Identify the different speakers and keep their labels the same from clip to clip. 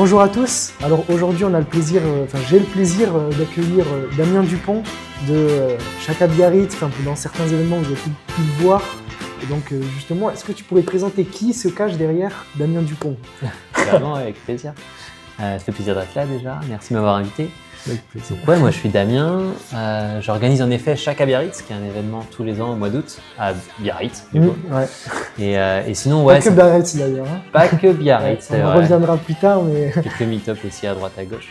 Speaker 1: Bonjour à tous. Alors aujourd'hui, on a le plaisir, j'ai le plaisir d'accueillir Damien Dupont de Chaka Biarritz. Dans certains événements, vous avez pu le voir. Et donc justement, est-ce que tu pourrais présenter qui se cache derrière Damien Dupont?
Speaker 2: Clairement, avec plaisir. Ça fait plaisir d'être là déjà. Merci de m'avoir invité.
Speaker 1: Avec plaisir.
Speaker 2: Donc, moi je suis Damien. J'organise en effet Chaka Biarritz, qui est un événement tous les ans au mois d'août à Biarritz.
Speaker 1: Ouais.
Speaker 2: Et sinon,
Speaker 1: Pas que Biarritz d'ailleurs. Hein.
Speaker 2: Pas que Biarritz.
Speaker 1: On reviendra plus tard, mais.
Speaker 2: Quelques meet-up aussi à droite à gauche.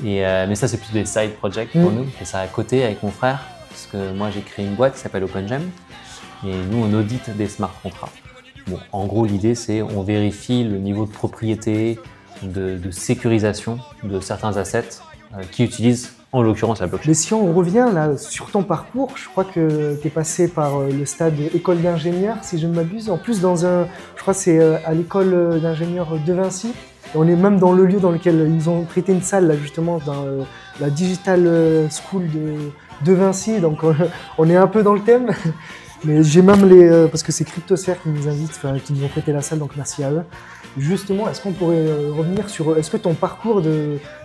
Speaker 2: Mais ça, c'est plutôt des side projects pour nous. Je fais ça à côté avec mon frère, parce que moi j'ai créé une boîte qui s'appelle OpenGem. Et nous, on audite des smart contracts. Bon, en gros, l'idée, c'est on vérifie le niveau de propriété, de sécurisation de certains assets qui utilisent, en l'occurrence, la blockchain.
Speaker 1: Mais si on revient là sur ton parcours, je crois que tu es passé par le stade école d'ingénieur, si je ne m'abuse. En plus, je crois que c'est à l'école d'ingénieur de Vinci. Et on est même dans le lieu dans lequel ils ont prêté une salle, là, justement, dans la Digital School de Vinci. Donc, on est un peu dans le thème. Mais j'ai même parce que c'est Cryptosphère qui nous invite, qui nous ont prêté la salle, donc merci à eux. Justement, est-ce qu'on pourrait revenir sur, est-ce que ton parcours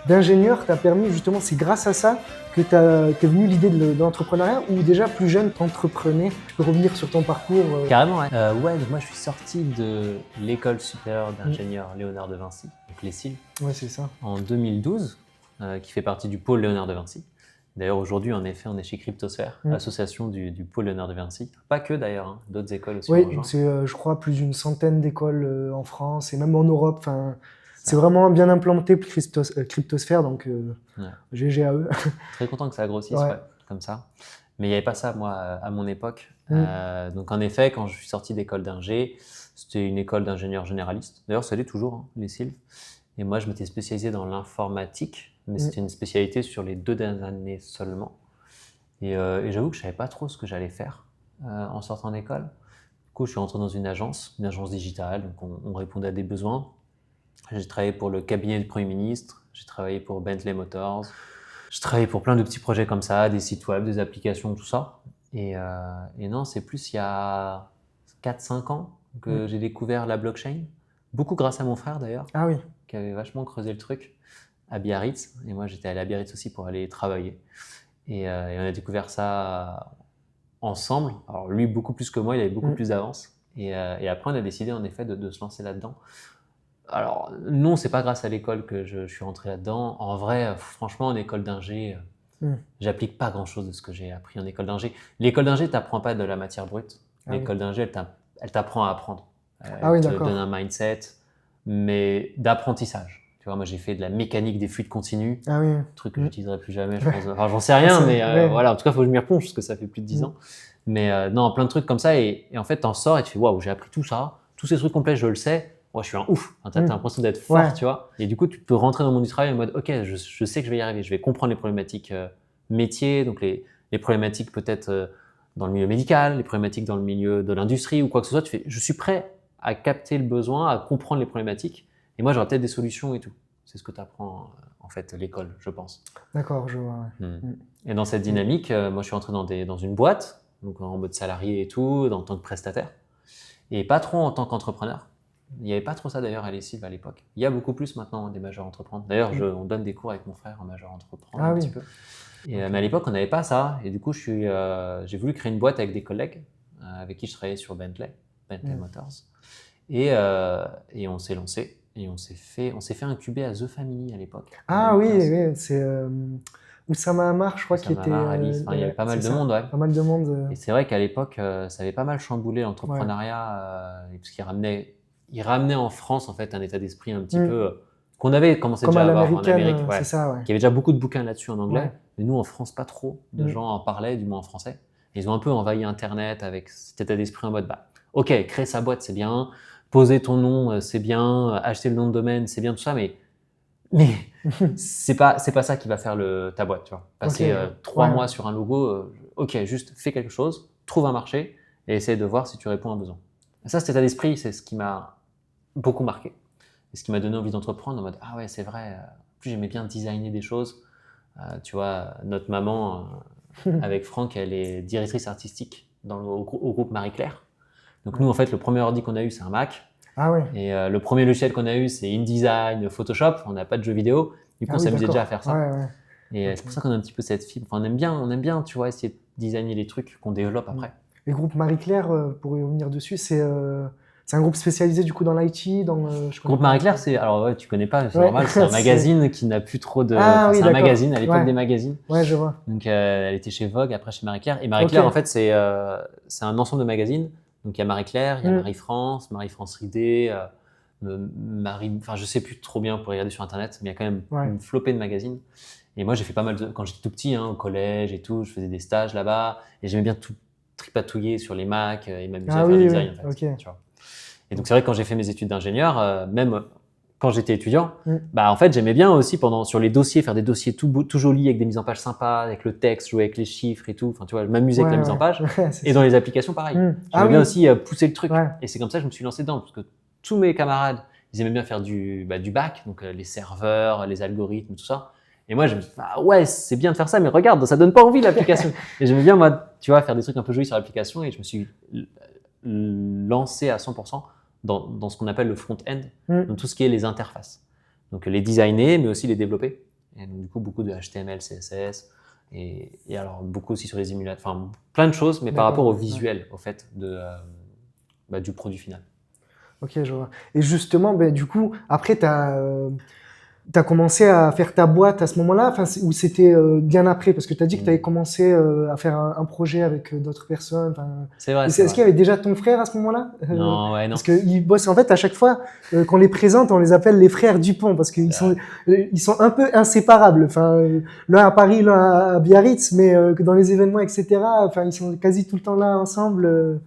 Speaker 1: d'ingénieur t'a permis, justement, c'est grâce à ça que t'es venu l'idée de l'entrepreneuriat, ou déjà plus jeune t'entreprenais? Tu peux revenir sur ton parcours
Speaker 2: Carrément, ouais. Donc moi je suis sorti de l'école supérieure d'ingénieur Léonard de Vinci, donc l'ESIL,
Speaker 1: ouais, c'est ça.
Speaker 2: en 2012, qui fait partie du pôle Léonard de Vinci. D'ailleurs, aujourd'hui, en effet, on est chez Cryptosphère, association du pôle Léonard de Vinci. Pas que d'ailleurs, hein, d'autres écoles aussi.
Speaker 1: Oui, c'est, je crois, plus d'une centaine d'écoles en France et même en Europe. C'est vraiment bien implanté, Cryptosphère, donc GG à eux.
Speaker 2: Très content que ça grossisse, comme ça. Mais il n'y avait pas ça, moi, à mon époque. Donc, en effet, quand je suis sorti d'école d'ingé, c'était une école d'ingénieur généraliste. D'ailleurs, ça l'est toujours, hein, les SILV. Et moi, je m'étais spécialisé dans l'informatique. Mais c'était une spécialité sur les 2 dernières années seulement. Et j'avoue que je ne savais pas trop ce que j'allais faire en sortant d'école. Du coup, je suis rentré dans une agence digitale, donc on répondait à des besoins. J'ai travaillé pour le cabinet du Premier ministre, j'ai travaillé pour Bentley Motors, j'ai travaillé pour plein de petits projets comme ça, des sites web, des applications, tout ça. Et non, c'est plus il y a 4-5 ans que j'ai découvert la blockchain, beaucoup grâce à mon frère d'ailleurs, qui avait vachement creusé le truc à Biarritz, et moi j'étais allé à Biarritz aussi pour aller travailler. Et on a découvert ça ensemble. Alors lui beaucoup plus que moi, il avait beaucoup plus d'avance. Et après on a décidé en effet de se lancer là-dedans. Alors non, c'est pas grâce à l'école que je suis rentré là-dedans. En vrai, franchement, en école d'ingé, j'applique pas grand-chose de ce que j'ai appris en école d'ingé. L'école d'ingé t'apprend pas de la matière brute. L'école d'ingé, elle t'apprend à apprendre. Elle te donne un mindset, mais d'apprentissage. Tu vois, moi j'ai fait de la mécanique des fluides continus, truc que j'utiliserai plus jamais, je pense. Enfin, j'en sais rien, mais voilà, en tout cas, il faut que je m'y replonge parce que ça fait plus de 10 ans. Mais non, plein de trucs comme ça, et en fait, t'en sors et tu fais waouh, j'ai appris tout ça, tous ces trucs complets, je le sais. Moi, je suis un ouf. T'as l'impression d'être fort, tu vois. Et du coup, tu peux rentrer dans le monde du travail en mode ok, je sais que je vais y arriver, je vais comprendre les problématiques métiers, donc les problématiques peut-être dans le milieu médical, les problématiques dans le milieu de l'industrie ou quoi que ce soit. Tu fais, je suis prêt à capter le besoin, à comprendre les problématiques. Et moi, j'aurais peut-être des solutions et tout. C'est ce que tu apprends, en fait, l'école, je pense.
Speaker 1: D'accord, je vois.
Speaker 2: Et dans cette dynamique, moi, je suis rentré dans une boîte, donc en mode salarié et tout, en tant que prestataire. Et pas trop en tant qu'entrepreneur. Il n'y avait pas trop ça, d'ailleurs, à l'ESIV à l'époque. Il y a beaucoup plus maintenant des majors entreprendre. D'ailleurs, on donne des cours avec mon frère en major entreprendre un petit peu. Mais à l'époque, on n'avait pas ça. Et du coup, j'ai voulu créer une boîte avec des collègues avec qui je travaillais sur Bentley Motors. Et on s'est lancé. Et on s'est fait incuber à The Family à l'époque.
Speaker 1: C'est Oussama Ammar, je crois, qui était...
Speaker 2: Alice. Enfin, il y avait pas mal de monde,
Speaker 1: Pas mal de monde.
Speaker 2: Et c'est vrai qu'à l'époque, ça avait pas mal chamboulé l'entrepreneuriat, parce qu'il ramenait en France, en fait, un état d'esprit un petit peu qu'on avait commencé déjà à avoir en Amérique.
Speaker 1: C'est ça,
Speaker 2: Il y avait déjà beaucoup de bouquins là-dessus en anglais, mais nous, en France, pas trop de gens en parlaient, du moins en français. Et ils ont un peu envahi Internet avec cet état d'esprit en mode, ok, créer sa boîte, c'est bien. Poser ton nom, c'est bien. Acheter le nom de domaine, c'est bien, tout ça, mais c'est pas ça qui va faire ta boîte, tu vois. Passer 3 mois sur un logo, ok, juste fais quelque chose, trouve un marché et essaie de voir si tu réponds à un besoin. Et ça, cet état d'esprit, c'est ce qui m'a beaucoup marqué. Et ce qui m'a donné envie d'entreprendre en mode, ah ouais, c'est vrai, en plus j'aimais bien designer des choses. Tu vois, notre maman, avec Franck, elle est directrice artistique au groupe Marie-Claire. Donc nous, en fait, le premier ordi qu'on a eu, c'est un Mac.
Speaker 1: Ah ouais.
Speaker 2: Et le premier logiciel qu'on a eu, c'est InDesign, Photoshop. On n'a pas de jeux vidéo. Du coup, on s'amusait déjà à faire ça.
Speaker 1: Ouais, ouais.
Speaker 2: Et
Speaker 1: Ok.
Speaker 2: c'est pour ça qu'on a un petit peu cette fibre. Enfin, on aime bien, tu vois, essayer de designer les trucs qu'on développe après.
Speaker 1: Et le groupe Marie-Claire, pour y revenir dessus, c'est un groupe spécialisé du coup dans l'IT, je connais
Speaker 2: Groupe
Speaker 1: pas.
Speaker 2: Marie-Claire, alors ouais, tu connais pas, c'est
Speaker 1: Ouais.
Speaker 2: normal, c'est un magazine qui n'a plus trop de.
Speaker 1: Ah
Speaker 2: Enfin,
Speaker 1: oui,
Speaker 2: c'est un
Speaker 1: d'accord.
Speaker 2: magazine à l'époque
Speaker 1: Ouais.
Speaker 2: des magazines.
Speaker 1: Ouais, je vois.
Speaker 2: Donc elle était chez Vogue, après chez Marie-Claire. Et Marie-Claire, en fait, c'est un ensemble de magazines. Donc il y a Marie-Claire, il y a Marie-France, Marie-France Ridée, enfin je sais plus trop bien pour regarder sur internet, mais il y a quand même une flopée de magazines. Et moi j'ai fait pas mal quand j'étais tout petit, au collège et tout, je faisais des stages là-bas et j'aimais bien tout tripatouiller sur les Mac et m'amuser à faire du design en fait.
Speaker 1: Ok.
Speaker 2: Tu vois. Et donc c'est vrai que quand j'ai fait mes études d'ingénieur, même quand j'étais étudiant, en fait j'aimais bien aussi sur les dossiers faire des dossiers tout jolis avec des mises en page sympas, avec le texte, jouer avec les chiffres et tout. Enfin tu vois, je m'amusais avec la mise en page. Et dans les applications pareil. J'aimais bien aussi pousser le truc. Et c'est comme ça que je me suis lancé dedans parce que tous mes camarades, ils aimaient bien faire du back, donc les serveurs, les algorithmes, tout ça. Et moi je me dis ouais c'est bien de faire ça, mais regarde ça donne pas envie l'application. Et j'aimais bien moi tu vois faire des trucs un peu jolis sur l'application et je me suis lancé à 100% dans ce qu'on appelle le front-end, donc tout ce qui est les interfaces. Donc les designer, mais aussi les développer. Et donc du coup, beaucoup de HTML, CSS, et alors beaucoup aussi sur les émulateurs, enfin plein de choses, mais par rapport au visuel, au fait, du produit final.
Speaker 1: Ok, je vois. Et justement, du coup, après, tu as commencé à faire ta boîte à ce moment-là, ou c'était bien après? Parce que tu as dit que tu avais commencé à faire un projet avec d'autres personnes.
Speaker 2: C'est vrai.
Speaker 1: Est-ce qu'il y avait déjà ton frère à ce moment-là?
Speaker 2: Non.
Speaker 1: Parce qu'ils bossent, en fait, à chaque fois, qu'on les présente, on les appelle les frères Dupont, parce qu'ils sont un peu inséparables. L'un à Paris, l'un à Biarritz, mais dans les événements, etc., ils sont quasi tout le temps là ensemble.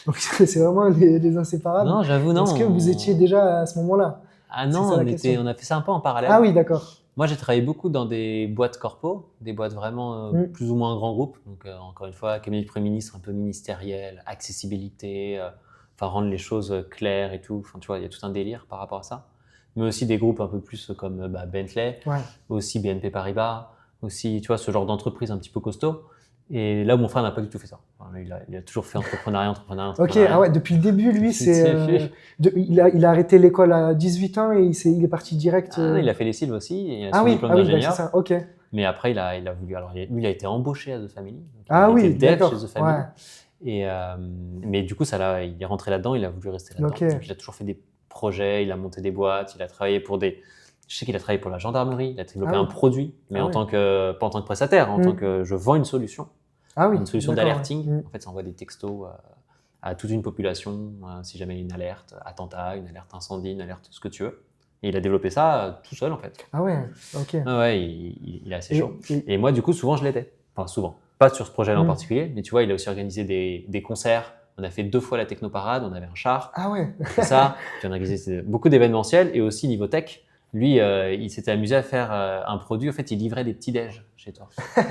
Speaker 1: Donc c'est vraiment les inséparables.
Speaker 2: Non, j'avoue, non.
Speaker 1: Est-ce que vous étiez déjà à ce moment-là?
Speaker 2: Ah non, on a fait ça un peu en parallèle.
Speaker 1: Ah oui, d'accord.
Speaker 2: Moi, j'ai travaillé beaucoup dans des boîtes corpo, des boîtes vraiment plus ou moins grands groupes. Donc, encore une fois, cabinet du Premier ministre, un peu ministériel, accessibilité, rendre les choses claires et tout. Enfin, tu vois, il y a tout un délire par rapport à ça. Mais aussi des groupes un peu plus comme Bentley, aussi BNP Paribas, aussi, tu vois, ce genre d'entreprise un petit peu costaud. Et là où mon frère n'a pas du tout fait ça. Il a toujours fait entrepreneuriat.
Speaker 1: Ok, ah ouais, depuis le début, lui, il a arrêté l'école à 18 ans et il est parti direct.
Speaker 2: Il a fait les Sylves aussi, et il a son diplôme d'ingénieur.
Speaker 1: C'est ça, ok.
Speaker 2: Mais après, il a voulu. Alors, lui, il a été embauché à The Family.
Speaker 1: Donc
Speaker 2: il était dev chez The Family.
Speaker 1: Ouais.
Speaker 2: Mais du coup, il est rentré là-dedans, il a voulu rester là-dedans.
Speaker 1: Okay.
Speaker 2: Donc, il a toujours fait des projets, il a monté des boîtes, il a travaillé pour Je sais qu'il a travaillé pour la gendarmerie, il a développé un produit, mais pas en tant que prestataire, en tant que je vends une solution. Une solution d'alerting. En fait, ça envoie des textos à toute une population, si jamais il y a une alerte attentat, une alerte incendie, une alerte ce que tu veux. Et il a développé ça tout seul, en fait.
Speaker 1: Ah ouais, ok.
Speaker 2: Ouais, il est assez chaud. Et moi, du coup, souvent, je l'aidais. Enfin, souvent. Pas sur ce projet-là en particulier, mais tu vois, il a aussi organisé des concerts. On a fait 2 fois la Technoparade, on avait un char.
Speaker 1: Ah ouais.
Speaker 2: C'est ça. Puis on a organisé beaucoup d'événementiels et aussi niveau tech. Lui, il s'était amusé à faire un produit. En fait, il livrait des petits déj chez toi.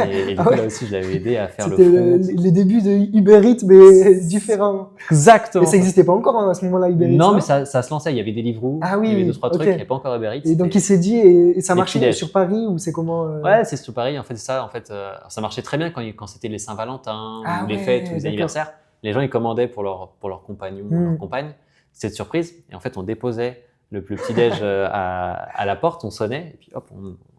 Speaker 2: Et du coup, là aussi, je l'avais aidé à faire le front.
Speaker 1: C'était les débuts de Uber Eats, mais différents.
Speaker 2: Exactement.
Speaker 1: Mais ça n'existait pas encore à ce moment-là, Uber Eats.
Speaker 2: Non, mais ça se lançait. Il y avait Deliveroo.
Speaker 1: Ah oui,
Speaker 2: il y avait 2-3 trucs. Il n'y avait pas encore Uber Eats.
Speaker 1: Et donc, il s'est dit, et ça marchait sur Paris ou c'est comment
Speaker 2: Ouais, c'est sur Paris. En fait, ça marchait très bien quand c'était les Saint-Valentin ou les fêtes ou les anniversaires. Les gens, ils commandaient pour leur compagnon ou leur compagne. C'était une surprise. Et en fait, on déposait le petit-déj à la porte, on sonnait, et puis hop,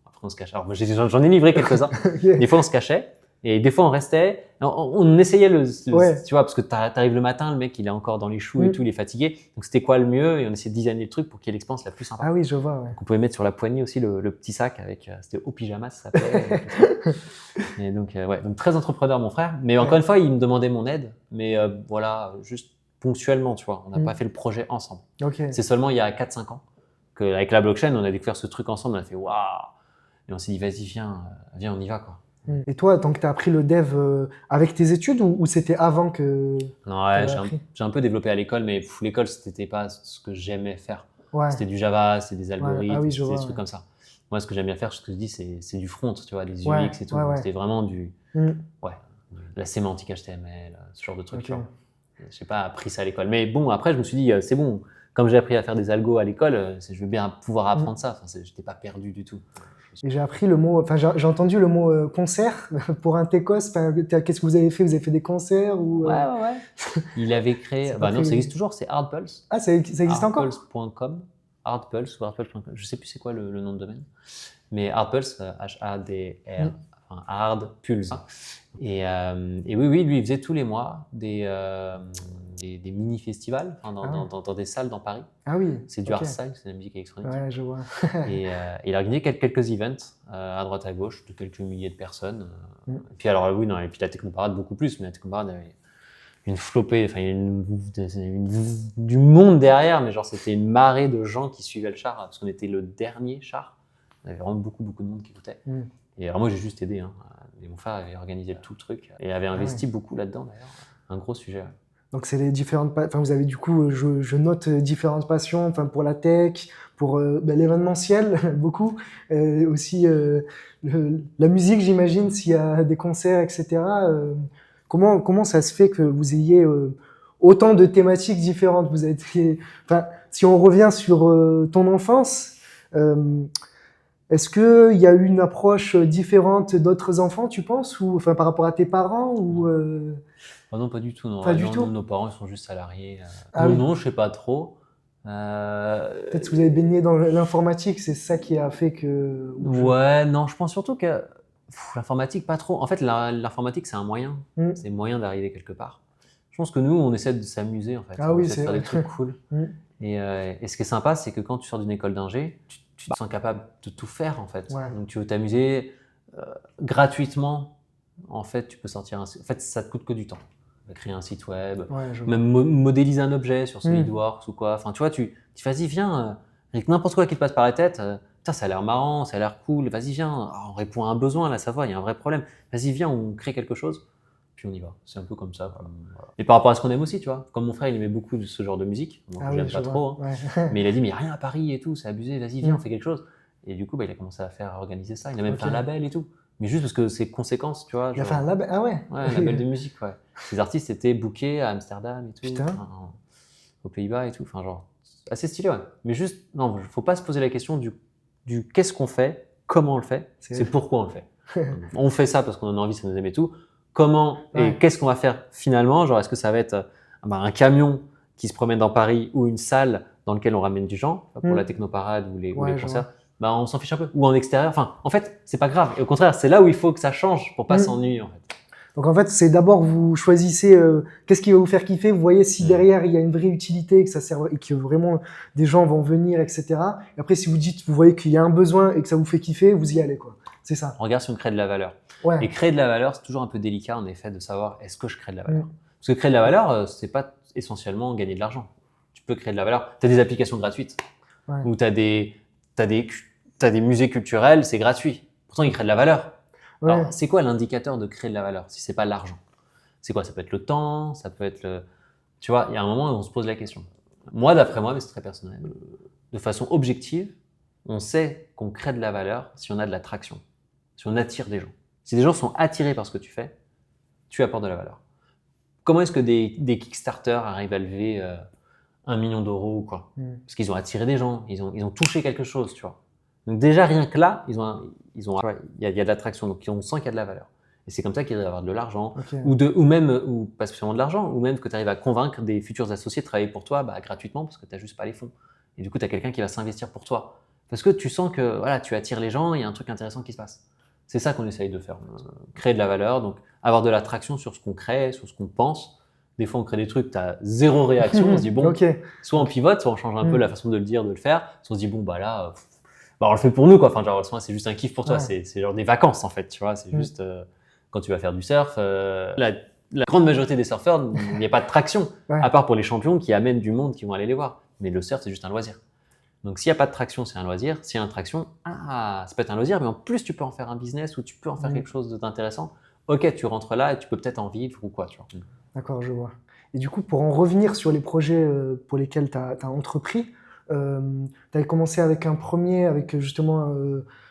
Speaker 2: après on se cachait. Alors, moi, j'en ai livré quelques-uns. Des fois, on se cachait, et des fois, on restait. On essayait tu vois, parce que t'arrives le matin, le mec, il est encore dans les choux et tout, il est fatigué. Donc, c'était quoi le mieux? Et on essayait de designer le truc pour qu'il y ait l'expérience la plus sympa.
Speaker 1: Ah oui, je vois, ouais.
Speaker 2: Donc, on pouvait mettre sur la poignée aussi le petit sac avec, c'était au pyjama, ça s'appelait. Et donc, donc, très entrepreneur, mon frère. Mais encore une fois, il me demandait mon aide. Mais voilà, juste ponctuellement, tu vois. On n'a pas fait le projet ensemble. C'est seulement il y a 4-5 ans qu'avec la blockchain, on a découvert ce truc ensemble. On a fait waouh! Et on s'est dit, vas-y, viens, on y va, quoi.
Speaker 1: Et toi, tant que tu as appris le dev avec tes études ou c'était avant que.
Speaker 2: Non, ouais, j'ai un peu développé à l'école, mais l'école, c'était pas ce que j'aimais faire. C'était du Java, c'était des algorithmes, c'était des trucs comme ça. Moi, ce que j'aime bien faire, ce que je dis, c'est du front, tu vois, les UX et tout. C'était vraiment la sémantique HTML, ce genre de trucs. Je n'ai pas appris ça à l'école. Mais bon, après, je me suis dit, c'est bon. Comme j'ai appris à faire des algos à l'école, je veux bien pouvoir apprendre ça. Je n'étais pas perdu du tout.
Speaker 1: Et j'ai appris le mot, enfin j'ai entendu le mot concert pour un Tecos. Qu'est-ce que vous avez fait? Vous avez fait des concerts ou
Speaker 2: Ouais. Il avait créé, non, ça existe toujours, c'est Hardpulse.
Speaker 1: Ah, ça existe encore?
Speaker 2: Hardpulse.com, Hardpulse ou Hardpulse.com, je sais plus c'est quoi le nom de domaine. Mais Hardpulse, H-A-D-R, enfin Hardpulse. Et oui, lui, il faisait tous les mois des mini-festivals dans des salles dans Paris.
Speaker 1: Ah oui.
Speaker 2: C'est du hardstyle, c'est de la musique électronique.
Speaker 1: Ouais, je vois.
Speaker 2: Et il a organisé quelques events à droite à gauche de quelques milliers de personnes. Et puis alors oui, non, et puis la Technoparade beaucoup plus, mais la Technoparade avait une flopée, enfin du monde derrière, mais genre c'était une marée de gens qui suivaient le char parce qu'on était le dernier char. Il y avait vraiment beaucoup de monde qui écoutait. Et alors moi j'ai juste aidé, et mon frère avait organisé tout le truc et avait investi beaucoup là-dedans d'ailleurs, un gros sujet. Ouais.
Speaker 1: Donc c'est les différentes, enfin vous avez du coup, je note différentes passions, enfin pour la tech, pour l'événementiel beaucoup, aussi la musique j'imagine s'il y a des concerts etc. Comment ça se fait que vous ayez autant de thématiques différentes? Vous êtes, enfin si on revient sur ton enfance, est-ce qu'il y a eu une approche différente d'autres enfants, tu penses, ou enfin par rapport à tes parents ou
Speaker 2: Oh non, pas du tout. Non.
Speaker 1: Pas du tout.
Speaker 2: Nos parents ils sont juste salariés.
Speaker 1: Oui.
Speaker 2: Non, je sais pas trop.
Speaker 1: Peut-être que vous avez baigné dans l'informatique, c'est ça qui a fait que.
Speaker 2: Ouais, non, je pense surtout que l'informatique, pas trop. En fait, l'informatique, c'est un moyen. C'est un moyen d'arriver quelque part. Je pense que nous, on essaie de s'amuser en fait.
Speaker 1: Ah
Speaker 2: on
Speaker 1: oui,
Speaker 2: essaie de faire des trucs cool. Et ce qui est sympa, c'est que quand tu sors d'une école d'ingé, tu te sens capable de tout faire en fait.
Speaker 1: Ouais.
Speaker 2: Donc tu veux t'amuser gratuitement. En fait, tu peux sortir en fait, ça te coûte que du temps. Créer un site web, même modéliser un objet sur SolidWorks ou quoi. Enfin, tu vois, tu vas-y, viens, avec n'importe quoi qui te passe par la tête. Putain, ça a l'air marrant, ça a l'air cool. Vas-y, viens, on répond à un besoin là, ça va, il y a un vrai problème. Vas-y, viens, on crée quelque chose. Puis on y va. C'est un peu comme ça. Voilà. Et par rapport à ce qu'on aime aussi, tu vois. Comme mon frère, il aimait beaucoup de ce genre de musique. Moi, j'aime pas trop. Mais il a dit, mais il n'y a rien à Paris et tout, c'est abusé. Vas-y, viens, on fait quelque chose. Et du coup, il a commencé à organiser ça. Il a même fait un label et tout. Mais juste parce que c'est conséquences, tu vois.
Speaker 1: Il a fait un label, ah ouais.
Speaker 2: Ouais, un label de musique, ouais. Les artistes étaient bookés à Amsterdam et tout.
Speaker 1: Putain.
Speaker 2: Aux Pays-Bas et tout. Enfin, genre, assez stylé, ouais. Mais juste, non, faut pas se poser la question du qu'est-ce qu'on fait, comment on le fait, c'est pourquoi on le fait. On fait ça parce qu'on en a envie, ça nous aime et tout. Comment et qu'est-ce qu'on va faire finalement? Genre, est-ce que ça va être un camion qui se promène dans Paris ou une salle dans laquelle on ramène du gens pour la technoparade ou les concerts? On s'en fiche un peu. Ou en extérieur. Enfin, en fait, c'est pas grave. Et au contraire, c'est là où il faut que ça change pour pas s'ennuyer, en fait.
Speaker 1: Donc, en fait, c'est d'abord, vous choisissez qu'est-ce qui va vous faire kiffer. Vous voyez si derrière, il y a une vraie utilité, que ça sert et que vraiment des gens vont venir, etc. Et après, si vous voyez qu'il y a un besoin et que ça vous fait kiffer, vous y allez, quoi. C'est ça.
Speaker 2: On regarde si on crée de la valeur.
Speaker 1: Ouais.
Speaker 2: Et créer de la valeur, c'est toujours un peu délicat, en effet, de savoir est-ce que je crée de la valeur. Parce que créer de la valeur, c'est pas essentiellement gagner de l'argent. Tu peux créer de la valeur. Tu as des applications gratuites. Ou tu as des musées culturels, c'est gratuit. Pourtant, ils créent de la valeur. Alors, c'est quoi l'indicateur de créer de la valeur si c'est pas l'argent? C'est quoi? Ça peut être le temps, ça peut être le… Tu vois, il y a un moment où on se pose la question. Moi, d'après moi, mais c'est très personnel, de façon objective, on sait qu'on crée de la valeur si on a de l'attraction, si on attire des gens. Si des gens sont attirés par ce que tu fais, tu apportes de la valeur. Comment est-ce que des Kickstarter arrivent à lever 1 million d'euros ou quoi? Parce qu'ils ont attiré des gens, ils ont touché quelque chose, tu vois. Donc déjà, rien que là, il y a de l'attraction, donc on sent qu'il y a de la valeur. Et c'est comme ça qu'il va y avoir de l'argent, ou pas spécialement de l'argent, ou même que tu arrives à convaincre des futurs associés de travailler pour toi gratuitement parce que tu n'as juste pas les fonds. Et du coup, tu as quelqu'un qui va s'investir pour toi. Parce que tu sens que voilà, tu attires les gens, il y a un truc intéressant qui se passe. C'est ça qu'on essaye de faire, créer de la valeur, donc avoir de l'attraction sur ce qu'on crée, sur ce qu'on pense. Des fois, on crée des trucs, tu as zéro réaction, on se dit bon, soit on pivote, soit on change un peu la façon de le dire, de le faire, soit on se dit bon, là… on le fait pour nous, quoi. Enfin, genre, c'est juste un kiff pour toi. C'est genre des vacances, en fait, tu vois. C'est juste quand tu vas faire du surf. La grande majorité des surfeurs, il n'y a pas de traction, à part pour les champions qui amènent du monde qui vont aller les voir. Mais le surf, c'est juste un loisir. Donc, s'il n'y a pas de traction, c'est un loisir. S'il y a une traction, ça peut être un loisir, mais en plus, tu peux en faire un business ou tu peux en faire quelque chose d'intéressant. Ok, tu rentres là et tu peux peut-être en vivre ou quoi, tu vois.
Speaker 1: D'accord, je vois. Et du coup, pour en revenir sur les projets pour lesquels tu as entrepris, tu avais commencé avec un premier, avec justement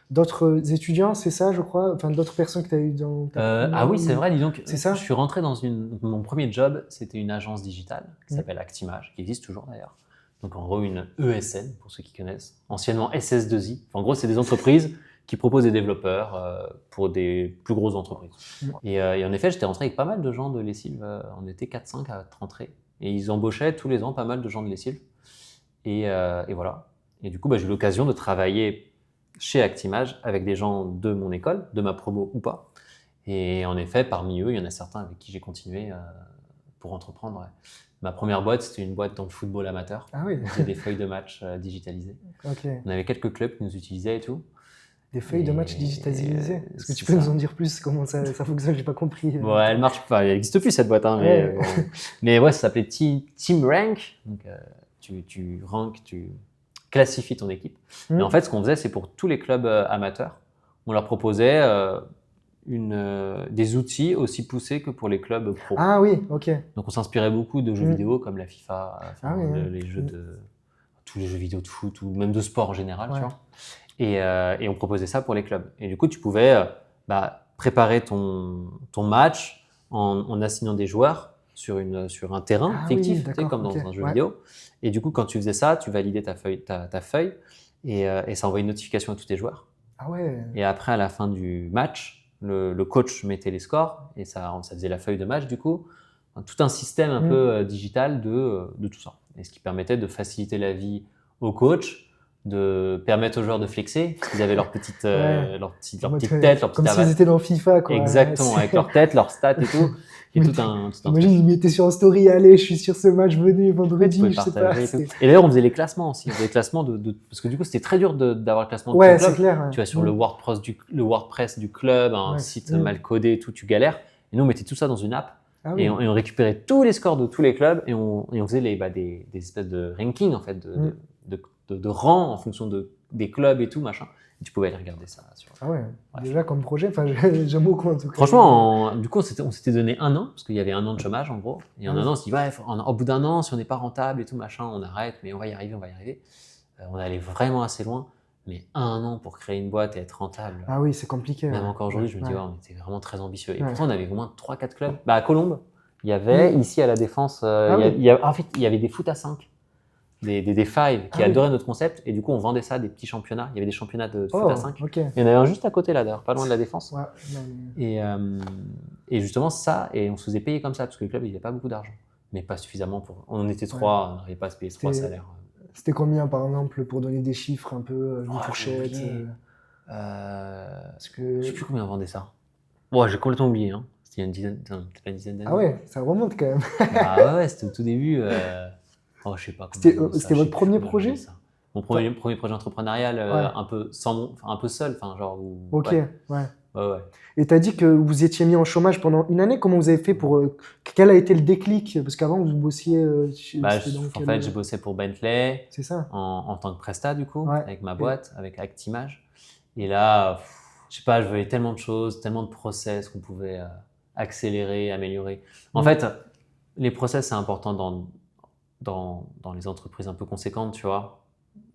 Speaker 1: d'autres étudiants, c'est ça, je crois? Enfin, d'autres personnes que tu as eues dans ta…
Speaker 2: Ah oui, c'est vrai, dis donc.
Speaker 1: C'est ça?
Speaker 2: Je suis rentré dans mon premier job, c'était une agence digitale qui s'appelle Actimage, qui existe toujours d'ailleurs. Donc en gros, une ESN, pour ceux qui connaissent, anciennement SS2I. En gros, c'est des entreprises qui propose des développeurs pour des plus grosses entreprises. Et en effet, j'étais rentré avec pas mal de gens de lessive. On était 4-5 à être rentrés. Et ils embauchaient tous les ans pas mal de gens de lessive. Et voilà. Et du coup, j'ai eu l'occasion de travailler chez Actimage avec des gens de mon école, de ma promo ou pas. Et en effet, parmi eux, il y en a certains avec qui j'ai continué pour entreprendre. Ouais. Ma première boîte, c'était une boîte dans le football amateur.
Speaker 1: Ah oui.
Speaker 2: On faisait des feuilles de match digitalisées. On avait quelques clubs qui nous utilisaient et tout.
Speaker 1: Des feuilles de match digitalisées. Est-ce que tu peux nous en dire plus comment ça fonctionne? J'ai pas compris.
Speaker 2: Bon, elle marche pas. Elle n'existe plus cette boîte. Hein, mais ouais, ça s'appelait Team Rank. Donc, tu ranks, tu classifies ton équipe. Et en fait, ce qu'on faisait, c'est pour tous les clubs amateurs, on leur proposait des outils aussi poussés que pour les clubs pro.
Speaker 1: Ah oui, ok.
Speaker 2: Donc, on s'inspirait beaucoup de jeux vidéo comme la FIFA, les jeux tous les jeux vidéo de foot ou même de sport en général, tu vois. Et on proposait ça pour les clubs. Et du coup, tu pouvais préparer ton match en assignant des joueurs sur un terrain fictif, comme dans un jeu vidéo. Et du coup, quand tu faisais ça, tu validais ta feuille et ça envoyait une notification à tous tes joueurs.
Speaker 1: Ah ouais.
Speaker 2: Et après, à la fin du match, le coach mettait les scores et ça faisait la feuille de match du coup. Tout un système un peu digital de tout ça. Et ce qui permettait de faciliter la vie au coach, de permettre aux joueurs de flexer, parce qu'ils avaient leur petite tête, leur petite
Speaker 1: comme s'ils étaient dans FIFA, quoi.
Speaker 2: Exactement, avec leur tête, leur stats et tout. Et
Speaker 1: imagine, ils mettaient sur un story, allez, je suis sur ce match, venez vendredi, je sais pas.
Speaker 2: Et d'ailleurs, on faisait les classements aussi. On faisait les classements parce que du coup, c'était très dur d'avoir le classement de ton club.
Speaker 1: C'est clair.
Speaker 2: Tu vas sur le WordPress du club, un site mal codé et tout, tu galères. Et nous, on mettait tout ça dans une app. Et on récupérait tous les scores de tous les clubs et on faisait des espèces de ranking, en fait, de rang en fonction des clubs et tout, machin. Et tu pouvais aller regarder ça.
Speaker 1: Déjà comme projet, j'aime beaucoup en tout cas.
Speaker 2: Franchement, du coup, on s'était donné 1 an, parce qu'il y avait 1 an de chômage en gros. Et en 1 an, on s'est dit, au bout d'1 an, si on n'est pas rentable et tout, machin, on arrête, mais on va y arriver. On allait vraiment assez loin. Mais 1 an pour créer une boîte et être rentable.
Speaker 1: Ah oui, c'est compliqué.
Speaker 2: Même encore aujourd'hui, je me dis, on était vraiment très ambitieux. Et pourtant, on avait au moins 3-4 clubs. À Colombes, il y avait, ici à La Défense, en fait, il y avait des foot à 5, des five qui adoraient notre concept. Et du coup, on vendait ça à des petits championnats. Il y avait des championnats de foot à 5. Il y en avait un juste à côté, là, d'ailleurs, pas loin de La Défense. Et justement, et on se faisait payer comme ça, parce que le club, il n'avait pas beaucoup d'argent. Mais pas suffisamment pour. On était 3, on n'arrivait pas à se payer 3 salaires.
Speaker 1: C'était combien, par exemple, pour donner des chiffres un peu, une fourchette
Speaker 2: parce que... Je sais plus combien on vendait ça. J'ai complètement oublié. Hein. C'était peut-être une dizaine d'années.
Speaker 1: Ah ouais, ça remonte quand même.
Speaker 2: C'était au tout début. Je sais pas.
Speaker 1: C'était votre premier projet?
Speaker 2: Mon premier projet entrepreneurial, un peu seul,
Speaker 1: Ok, ouais. Et tu as dit que vous étiez mis en chômage pendant 1 année. Comment vous avez fait pour... Quel a été le déclic? Parce qu'avant, vous bossiez...
Speaker 2: en fait, j'ai bossé pour Bentley.
Speaker 1: C'est ça.
Speaker 2: En tant que presta, du coup, avec ma boîte, avec Actimage. Et là, je sais pas, je voyais tellement de choses, tellement de process qu'on pouvait accélérer, améliorer. En fait, les process, c'est important dans les entreprises un peu conséquentes, tu vois.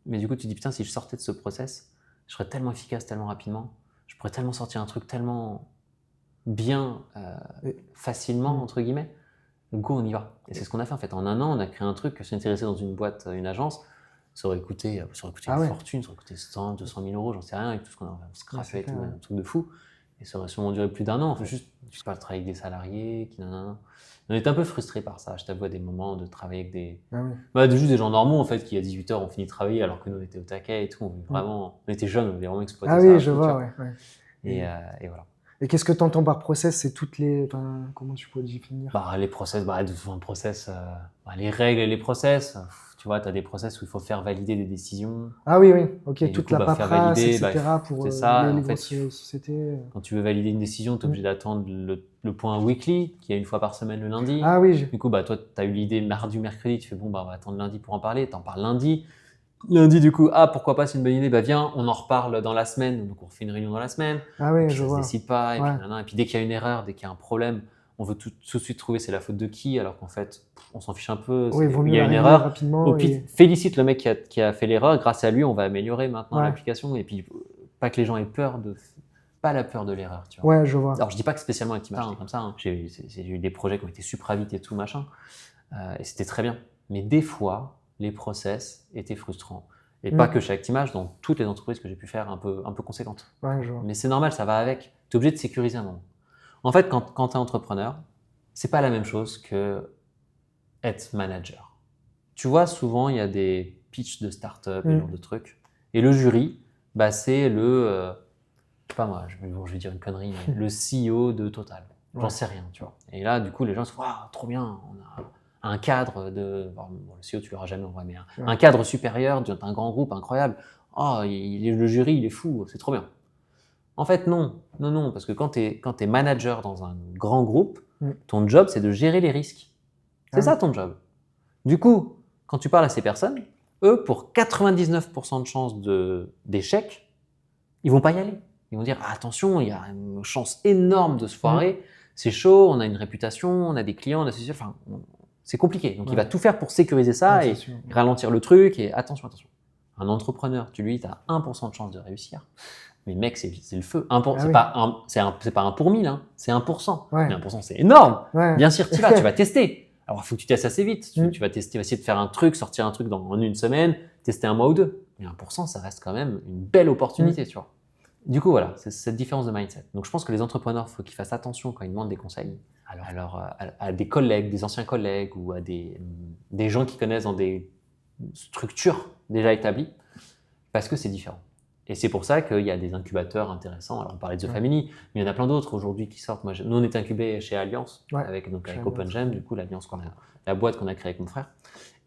Speaker 2: Mais du coup, tu te dis, putain, si je sortais de ce process, je serais tellement efficace, tellement rapidement. Je pourrais tellement sortir un truc tellement bien, facilement, entre guillemets. Donc, go, on y va. Et c'est ce qu'on a fait, en fait. En 1 an, on a créé un truc que s'intéresser dans une boîte, une agence, ça aurait coûté une fortune, ça aurait coûté 100, 200 000 euros, j'en sais rien, avec tout ce qu'on a scrappé, un truc de fou. Et ça aurait sûrement duré plus d'1 an. Enfin, juste, je sais pas, travailler avec des salariés, On était un peu frustrés par ça, je t'avoue, à des moments de travailler avec juste des gens normaux, en fait, qui à 18h ont fini de travailler alors que nous, on était au taquet et tout. On était jeunes, on voulait vraiment exploiter ça.
Speaker 1: Ah oui, je vois,
Speaker 2: Et voilà.
Speaker 1: Et qu'est-ce que tu entends par process? C'est toutes les... comment tu peux le définir?
Speaker 2: Les process, les règles et les process. Tu vois, tu as des process où il faut faire valider des décisions.
Speaker 1: Ah oui, ok,
Speaker 2: et
Speaker 1: toute la paperasse, etc. pour les grosses sociétés.
Speaker 2: Quand tu veux valider une décision, tu es obligé d'attendre le point weekly, qui est 1 fois par semaine le lundi.
Speaker 1: Ah oui.
Speaker 2: Du coup, toi, tu as eu l'idée mardi ou mercredi, tu fais on va attendre lundi pour en parler, tu en parles lundi. Lundi, du coup, pourquoi pas, c'est une bonne idée, viens, on en reparle dans la semaine. Donc, on refait une réunion dans la semaine.
Speaker 1: Ah oui,
Speaker 2: je vois. Ça se décide pas. Et puis, dès qu'il y a une erreur, dès qu'il y a un problème, on veut tout de suite trouver c'est la faute de qui, alors qu'en fait, on s'en fiche un peu.
Speaker 1: Il y a une erreur.
Speaker 2: Félicite le mec qui a fait l'erreur. Grâce à lui, on va améliorer maintenant l'application. Et puis, pas que les gens aient peur pas la peur de l'erreur. Tu vois.
Speaker 1: Ouais, je vois.
Speaker 2: Alors, je dis pas que spécialement avec Actimage, comme ça. Hein. J'ai eu des projets qui ont été super vite et tout, machin. Et c'était très bien. Mais des fois, les process étaient frustrants. Et pas que chez Actimage, dans toutes les entreprises que j'ai pu faire un peu conséquentes.
Speaker 1: Ouais, je vois.
Speaker 2: Mais c'est normal, ça va avec. Tu es obligé de sécuriser un moment. En fait, quand tu es entrepreneur, c'est pas la même chose que être manager. Tu vois, souvent, il y a des pitchs de start-up, ce genre de trucs. Et le jury, bah, c'est je sais pas moi, je vais dire une connerie, mais le CEO de Total. J'en sais rien, tu vois. Et là, du coup, les gens se disent, waouh, trop bien, on a un cadre le CEO, tu l'auras jamais en vrai, mais un cadre supérieur d'un grand groupe incroyable. Oh, le jury, il est fou, c'est trop bien. En fait, non, parce que quand tu es manager dans un grand groupe, ton job, c'est de gérer les risques. C'est ça ton job. Du coup, quand tu parles à ces personnes, eux, pour 99% de chances d'échec, ils vont pas y aller. Ils vont dire attention, il y a une chance énorme de se foirer, c'est chaud, on a une réputation, on a des clients, enfin, c'est compliqué. Donc il va tout faire pour sécuriser ça et ralentir le truc et attention. Un entrepreneur, tu lui, tu as 1% de chance de réussir. Mais mec, c'est le feu. C'est pas 1 pour 1000, hein, c'est 1%. Mais 1%, c'est énorme. Bien sûr, tu vas tester. Alors, il faut que tu testes assez vite. Tu vas tester, essayer de faire un truc, sortir un truc en une semaine, tester 1 mois ou 2. Mais 1%, ça reste quand même une belle opportunité, tu vois. Du coup, voilà, c'est cette différence de mindset. Donc, je pense que les entrepreneurs, il faut qu'ils fassent attention quand ils demandent des conseils. Alors, à des collègues, des anciens collègues ou à des gens qui connaissent dans des structures déjà établies, parce que c'est différent. Et c'est pour ça qu'il y a des incubateurs intéressants. Alors, on parlait de The Family, mais il y en a plein d'autres aujourd'hui qui sortent. Nous, on est incubés chez Alliance, avec OpenGem, du coup, l'Alliance, la boîte qu'on a créée avec mon frère.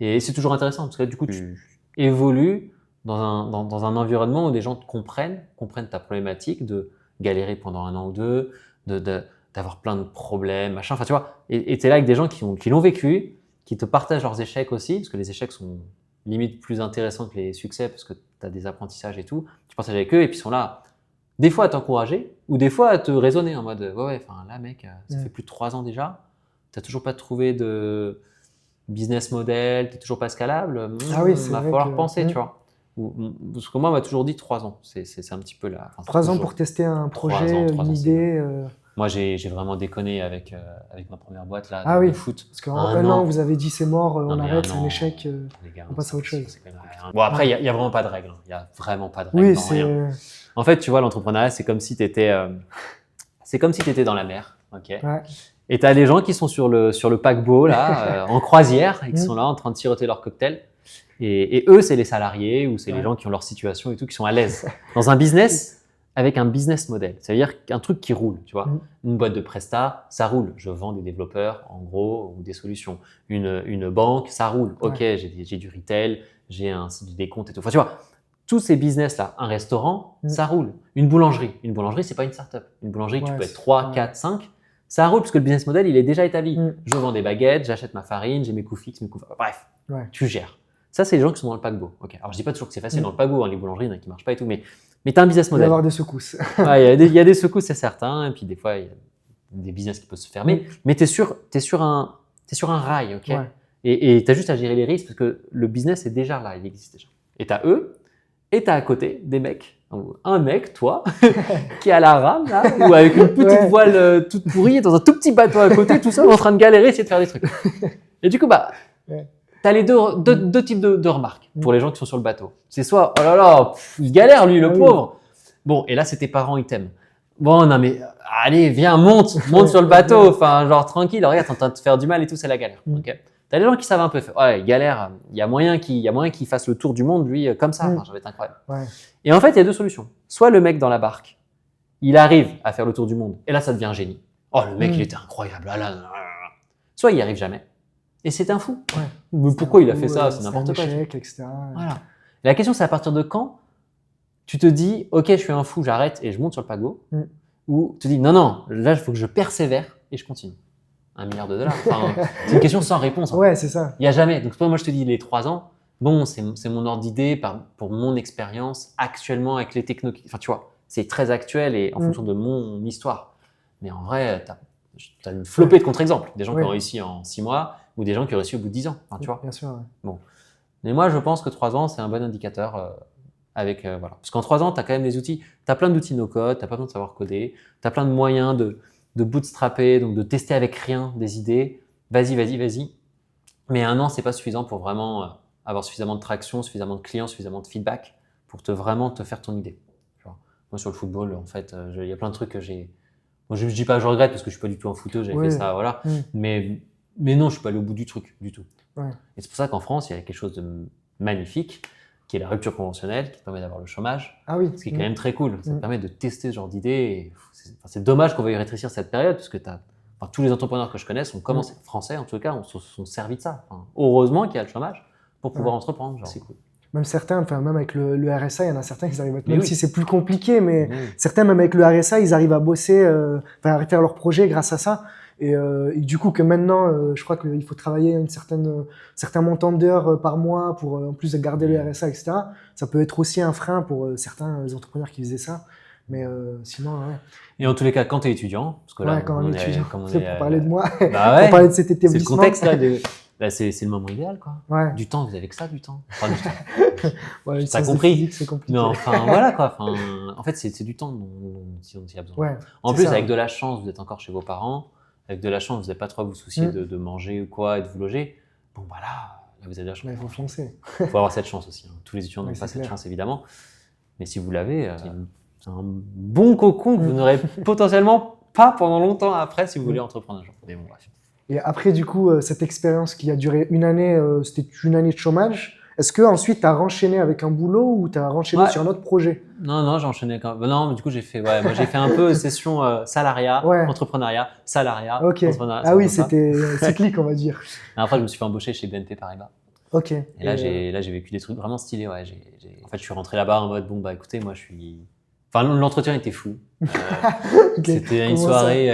Speaker 2: Et c'est toujours intéressant, parce que du coup, tu évolues dans un environnement où des gens te comprennent ta problématique de galérer pendant 1 an ou 2, d'avoir plein de problèmes, machin. Enfin, tu vois, et tu es là avec des gens qui l'ont vécu, qui te partagent leurs échecs aussi, parce que les échecs sont limite plus intéressants que les succès, parce que tu as des apprentissages et tout. Tu partages avec eux et puis ils sont là, des fois à t'encourager, ou des fois à te raisonner en mode enfin là mec, ça fait plus de 3 ans déjà, tu n'as toujours pas trouvé de business model, tu n'es toujours pas scalable, il va falloir penser, tu vois. Parce que moi, on m'a toujours dit 3 ans. C'est un petit peu là.
Speaker 1: 3 ans pour tester un projet, une idée.
Speaker 2: Moi, j'ai vraiment déconné avec ma première boîte là, de foot.
Speaker 1: Parce qu'en 1 an, vous avez dit c'est mort, on arrête, c'est un échec, on passe à autre chose.
Speaker 2: Bon, après, il n'y a vraiment pas de règle. Il n'y a vraiment pas de règle dans rien. En fait, tu vois, l'entrepreneuriat, c'est comme si tu étais dans la mer. Okay. Et tu as les gens qui sont sur le paquebot là, en croisière, et qui sont là en train de siroter leur cocktail. Et eux, c'est les salariés ou c'est les gens qui ont leur situation et tout, qui sont à l'aise. Dans un business, avec un business model, c'est-à-dire qu'un truc qui roule, tu vois. Une boîte de presta, ça roule. Je vends des développeurs, en gros, ou des solutions. Une banque, ça roule. Ok, j'ai du retail, j'ai des comptes et tout. Enfin, tu vois, tous ces business-là, un restaurant, ça roule. Une boulangerie, c'est pas une start-up. Une boulangerie, tu peux être 3, 4, 5. Ça roule parce que le business model, il est déjà établi. Je vends des baguettes, j'achète ma farine, j'ai mes coûts fixes, mes coûts... Bref, tu gères. Ça, c'est les gens qui sont dans le paquebot. Okay. Alors, je dis pas toujours que c'est facile dans le paquebot, les boulangeries, il y en a qui marchent pas et tout, mais tu as un business model.
Speaker 1: Il va y avoir des secousses.
Speaker 2: Il y a des secousses, c'est certain, et puis des fois, il y a des business qui peuvent se fermer, mais tu es sur un rail, ok. Et tu as juste à gérer les risques parce que le business est déjà là, il existe déjà. Et tu as eux, et tu as à côté des mecs. Un mec, toi, qui est à la rame, là, ou avec une petite voile toute pourrie, dans un tout petit bateau à côté, tout seul, en train de galérer, essayer de faire des trucs. Et du coup, tu as les deux types de remarques pour les gens qui sont sur le bateau. C'est soit, oh là là, il galère lui, le pauvre. Bon, et là, c'est tes parents, ils t'aiment. Bon, non mais, allez, viens, monte sur le bateau. Enfin, genre, tranquille, regarde, t'es en train de te faire du mal et tout, c'est la galère. Okay. T'as des gens qui savent un peu faire. Ouais, il galère, il y a moyen qu'il fasse le tour du monde, lui, comme ça. Enfin, ça va être incroyable. Et en fait, il y a 2 solutions. Soit le mec dans la barque, il arrive à faire le tour du monde, et là, ça devient un génie. Oh, le mec, il était incroyable. Là. Soit il n'y arrive jamais. Et c'est un fou. Mais pourquoi il a fait ça? C'est n'importe quoi.
Speaker 1: Échec, etc.
Speaker 2: Voilà. La question, c'est à partir de quand tu te dis, ok, je suis un fou, j'arrête et je monte sur le paquebot, ou tu te dis, non, là, il faut que je persévère et je continue. $1 milliard. Enfin, c'est une question sans réponse.
Speaker 1: Ouais, c'est ça.
Speaker 2: Il n'y a jamais. Donc, moi, je te dis les 3 ans. Bon, c'est mon ordre d'idée pour mon expérience actuellement avec les technos. Enfin, tu vois, c'est très actuel et en fonction de mon histoire. Mais en vrai, tu as une flopée de contre-exemples. Des gens qui ont réussi en 6 mois ou des gens qui ont réussi au bout de 10 ans. Enfin, tu vois.
Speaker 1: Bien sûr.
Speaker 2: Bon. Mais moi, je pense que 3 ans, c'est un bon indicateur. Voilà. Parce qu'en 3 ans, tu as quand même des outils. Tu as plein d'outils no-code, tu n'as pas besoin de savoir coder. Tu as plein de moyens de bootstrapper, donc de tester avec rien des idées. Vas-y. Mais 1 an, c'est pas suffisant pour vraiment avoir suffisamment de traction, suffisamment de clients, suffisamment de feedback pour vraiment te faire ton idée. Tu vois. Moi, sur le football, en fait, il y a plein de trucs que j'ai. Moi, je dis pas que je regrette parce que je suis pas du tout un footeux, j'avais fait ça, voilà. Mais non, je suis pas allé au bout du truc du tout. Ouais. Et c'est pour ça qu'en France, il y a quelque chose de magnifique, qui est la rupture conventionnelle, qui te permet d'avoir le chômage, ce qui est quand même très cool. Ça te permet de tester ce genre d'idées. C'est dommage qu'on veuille rétrécir cette période, parce que tous les entrepreneurs que je connais sont commencé, français en tout cas, se sont servis de ça. Heureusement qu'il y a le chômage pour pouvoir entreprendre. C'est cool.
Speaker 1: Même certains, même avec le RSA, il y en a certains qui arrivent à... Même si c'est plus compliqué, mais certains, même avec le RSA, ils arrivent à bosser, à faire leur projet grâce à ça. Et du coup, que maintenant, je crois qu'il faut travailler un certain montant d'heures par mois pour en plus garder le RSA, etc. Ça peut être aussi un frein pour certains entrepreneurs qui faisaient ça. Mais sinon, ouais.
Speaker 2: Et en tous les cas, quand tu es étudiant, parce que là,
Speaker 1: quand on est étudiant, c'est pour parler de moi,
Speaker 2: bah
Speaker 1: pour parler de cet établissement.
Speaker 2: C'est le contexte là, c'est le moment idéal, quoi. Ouais. Du temps, vous avez que ça, du temps. Enfin, du temps.
Speaker 1: Ouais,
Speaker 2: t'as compris.
Speaker 1: C'est compliqué.
Speaker 2: Non, enfin, voilà, quoi. Enfin, en fait, c'est du temps dont il a besoin. Ouais, en plus, avec de la chance, vous êtes encore chez vos parents. Avec de la chance, vous n'avez pas trop à vous soucier de manger ou quoi et de vous loger. Bon, voilà, là, vous avez de la chance.
Speaker 1: Il faut foncer.
Speaker 2: Il faut avoir cette chance aussi. Hein. Tous les étudiants n'ont pas cette chance, évidemment. Mais si vous l'avez, c'est un bon cocon que vous n'aurez potentiellement pas pendant longtemps après si vous voulez entreprendre un jour. Mais bon, bref.
Speaker 1: Et après, du coup, cette expérience qui a duré une année, c'était une année de chômage. Est-ce que ensuite tu as renchaîné avec un boulot ou tu as renchaîné sur un autre projet?
Speaker 2: Non, j'ai enchaîné quand même. Non, mais du coup, j'ai fait un peu session salariat, entrepreneuriat, salariat, entrepreneuriat.
Speaker 1: Ah oui, c'était cyclique, on va dire.
Speaker 2: Après, je me suis fait embaucher chez BNP Paribas.
Speaker 1: Ok.
Speaker 2: Et là, j'ai vécu des trucs vraiment stylés. Ouais. En fait, je suis rentré là-bas en mode, bon, bah écoutez, moi, Enfin, l'entretien était fou. C'était une soirée...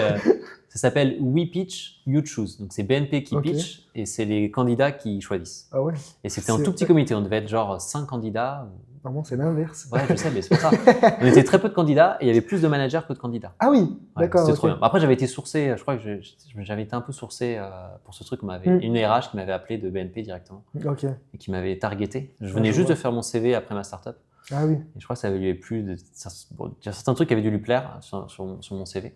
Speaker 2: Ça s'appelle We Pitch, You Choose. Donc, c'est BNP qui pitch et c'est les candidats qui choisissent.
Speaker 1: Ah ouais.
Speaker 2: Et c'était un tout petit comité. On devait être genre 5 candidats.
Speaker 1: Vraiment, c'est l'inverse.
Speaker 2: Ouais, je sais, mais c'est pour ça. On était très peu de candidats et il y avait plus de managers que de candidats.
Speaker 1: Ah oui, d'accord.
Speaker 2: C'était trop bien. Après, j'avais été sourcé, je crois que j'avais été un peu sourcé pour ce truc. Une RH qui m'avait appelé de BNP directement et qui m'avait targeté. Je venais juste de faire mon CV après ma startup.
Speaker 1: Ah oui.
Speaker 2: Et je crois que ça lui avait plu. Il y a certains trucs qui avaient dû lui plaire sur mon CV.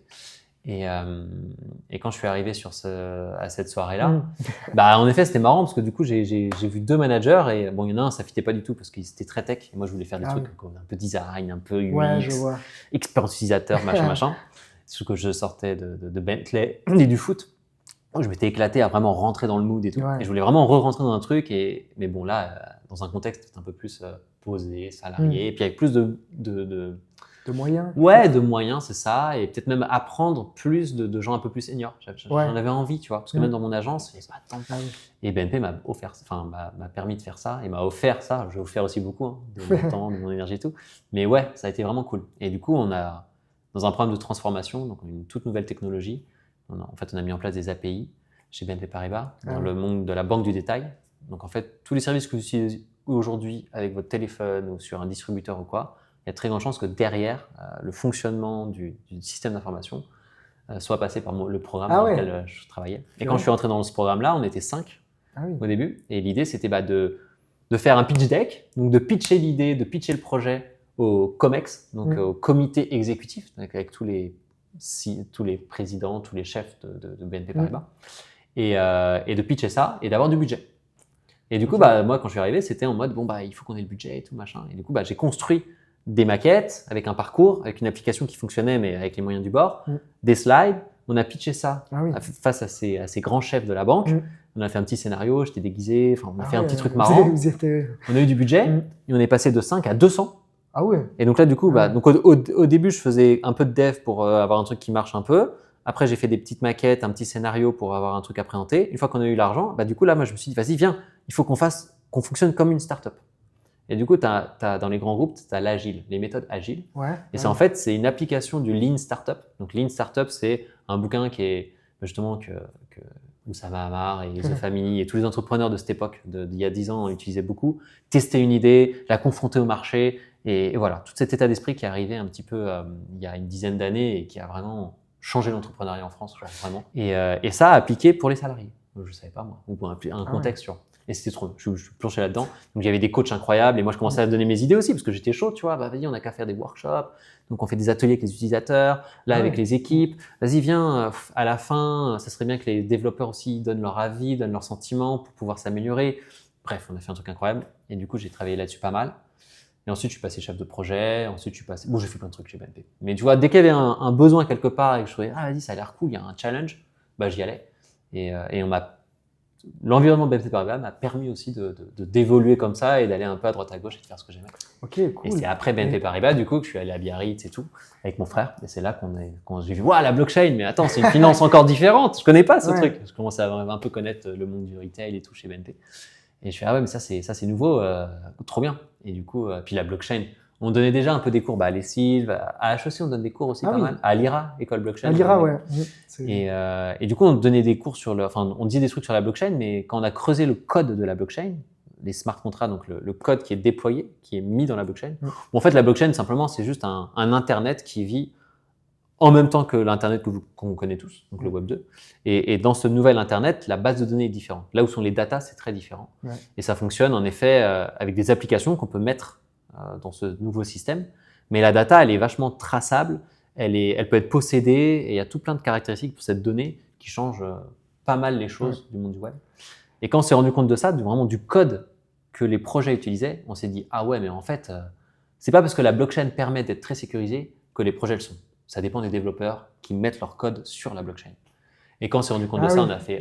Speaker 2: Et quand je suis arrivé à cette soirée-là, en effet, c'était marrant parce que du coup, j'ai vu 2 managers et bon, il y en a un, ça fitait pas du tout parce qu'ils étaient très tech. Et moi, je voulais faire des trucs un peu design, un peu UX, expérience utilisateur, machin. Surtout que je sortais de Bentley et du foot. Donc, je m'étais éclaté à vraiment rentrer dans le mood et tout. Et je voulais vraiment re-rentrer dans un truc. Mais bon, là, dans un contexte un peu plus posé, salarié, et puis avec plus de
Speaker 1: moyens.
Speaker 2: Ouais, de moyens, c'est ça. Et peut-être même apprendre plus de gens un peu plus seniors. J'en avais envie, tu vois. Parce que même dans mon agence, et BNP m'a permis de faire ça. Et m'a offert ça. J'ai offert aussi beaucoup, de mon temps, de mon énergie et tout. Mais ouais, ça a été vraiment cool. Et du coup, on a, dans un programme de transformation, donc une toute nouvelle technologie, on a mis en place des API chez BNP Paribas, dans le monde de la banque du détail. Donc en fait, tous les services que vous utilisez aujourd'hui avec votre téléphone ou sur un distributeur ou quoi, il y a de très grandes chances que derrière, le fonctionnement du système d'information soit passé par le programme dans lequel je travaillais. Et quand je suis rentré dans ce programme-là, on était 5 au début. Et l'idée, c'était de faire un pitch deck, donc de pitcher l'idée, de pitcher le projet au COMEX, donc au comité exécutif, donc avec tous les présidents, tous les chefs de BNP Paribas, et de pitcher ça et d'avoir du budget. Et du coup, moi, quand je suis arrivé, c'était en mode, il faut qu'on ait le budget et tout, machin. Et du coup, j'ai construit des maquettes avec un parcours, avec une application qui fonctionnait, mais avec les moyens du bord, des slides. On a pitché ça face à ces grands chefs de la banque. On a fait un petit scénario, j'étais déguisé, on a fait un petit truc marrant. On a eu du budget et on est passé de 5 à 200.
Speaker 1: Ah ouais.
Speaker 2: Et donc là, du coup, donc au début, je faisais un peu de dev pour avoir un truc qui marche un peu. Après, j'ai fait des petites maquettes, un petit scénario pour avoir un truc à présenter. Une fois qu'on a eu l'argent, du coup, là, moi, je me suis dit, vas-y, viens, il faut qu'on fonctionne comme une startup. Et du coup, dans les grands groupes, tu as l'agile, les méthodes agiles. Et en fait, c'est une application du Lean Startup. Donc, Lean Startup, c'est un bouquin qui est justement que Oussama Ammar et The Family et tous les entrepreneurs de cette époque, d'il y a 10 ans, utilisaient beaucoup. Tester une idée, la confronter au marché. Et voilà, tout cet état d'esprit qui est arrivé un petit peu il y a une dizaine d'années et qui a vraiment changé l'entrepreneuriat en France, vraiment. Et ça a appliqué pour les salariés. Je ne savais pas, moi, ou pour un contexte sur. Et c'était trop, je plongeais là-dedans. Donc, il y avait des coachs incroyables et moi, je commençais à donner mes idées aussi parce que j'étais chaud, tu vois. Vas-y, on n'a qu'à faire des workshops. Donc, on fait des ateliers avec les utilisateurs, là, avec les équipes. Vas-y, viens, à la fin, ça serait bien que les développeurs aussi donnent leur avis, donnent leurs sentiments pour pouvoir s'améliorer. Bref, on a fait un truc incroyable. Et du coup, j'ai travaillé là-dessus pas mal. Et ensuite, je suis passé chef de projet. Ensuite, Bon, j'ai fait plein de trucs chez BNP. Mais tu vois, dès qu'il y avait un besoin quelque part et que je trouvais, ah, vas-y, ça a l'air cool, il y a un challenge, bah, j'y allais. Et l'environnement BNP Paribas m'a permis aussi d'évoluer comme ça et d'aller un peu à droite à gauche et de faire ce que j'aimais.
Speaker 1: Ok, cool.
Speaker 2: Et c'est après BNP Paribas, du coup, que je suis allé à Biarritz et tout, avec mon frère. Et c'est là quand j'ai vu, waouh, la blockchain, mais attends, c'est une finance encore différente. Je connais pas ce truc. Je commençais à un peu connaître le monde du retail et tout chez BNP. Et je fais, ah ouais, mais ça, c'est nouveau, trop bien. Et du coup, puis la blockchain, on donnait déjà un peu des cours à l'ESILV, à HEC, on donne des cours aussi pas mal, à l'IRA, école blockchain.
Speaker 1: À l'IRA, ouais.
Speaker 2: Et du coup, on donnait des cours on disait des trucs sur la blockchain, mais quand on a creusé le code de la blockchain, les smart contracts, donc le code qui est déployé, qui est mis dans la blockchain. Bon, en fait, la blockchain, simplement, c'est juste un Internet qui vit en même temps que l'Internet qu'on connaît tous, donc le Web 2. Et dans ce nouvel Internet, la base de données est différente. Là où sont les datas, c'est très différent. Ouais. Et ça fonctionne en effet avec des applications qu'on peut mettre dans ce nouveau système. Mais la data, elle est vachement traçable, elle peut être possédée, et il y a tout plein de caractéristiques pour cette donnée qui changent pas mal les choses du monde du web. Et quand on s'est rendu compte de ça, vraiment du code que les projets utilisaient, on s'est dit, ah ouais, mais en fait, c'est pas parce que la blockchain permet d'être très sécurisée que les projets le sont. Ça dépend des développeurs qui mettent leur code sur la blockchain. Et quand on s'est rendu compte de ça, on a fait,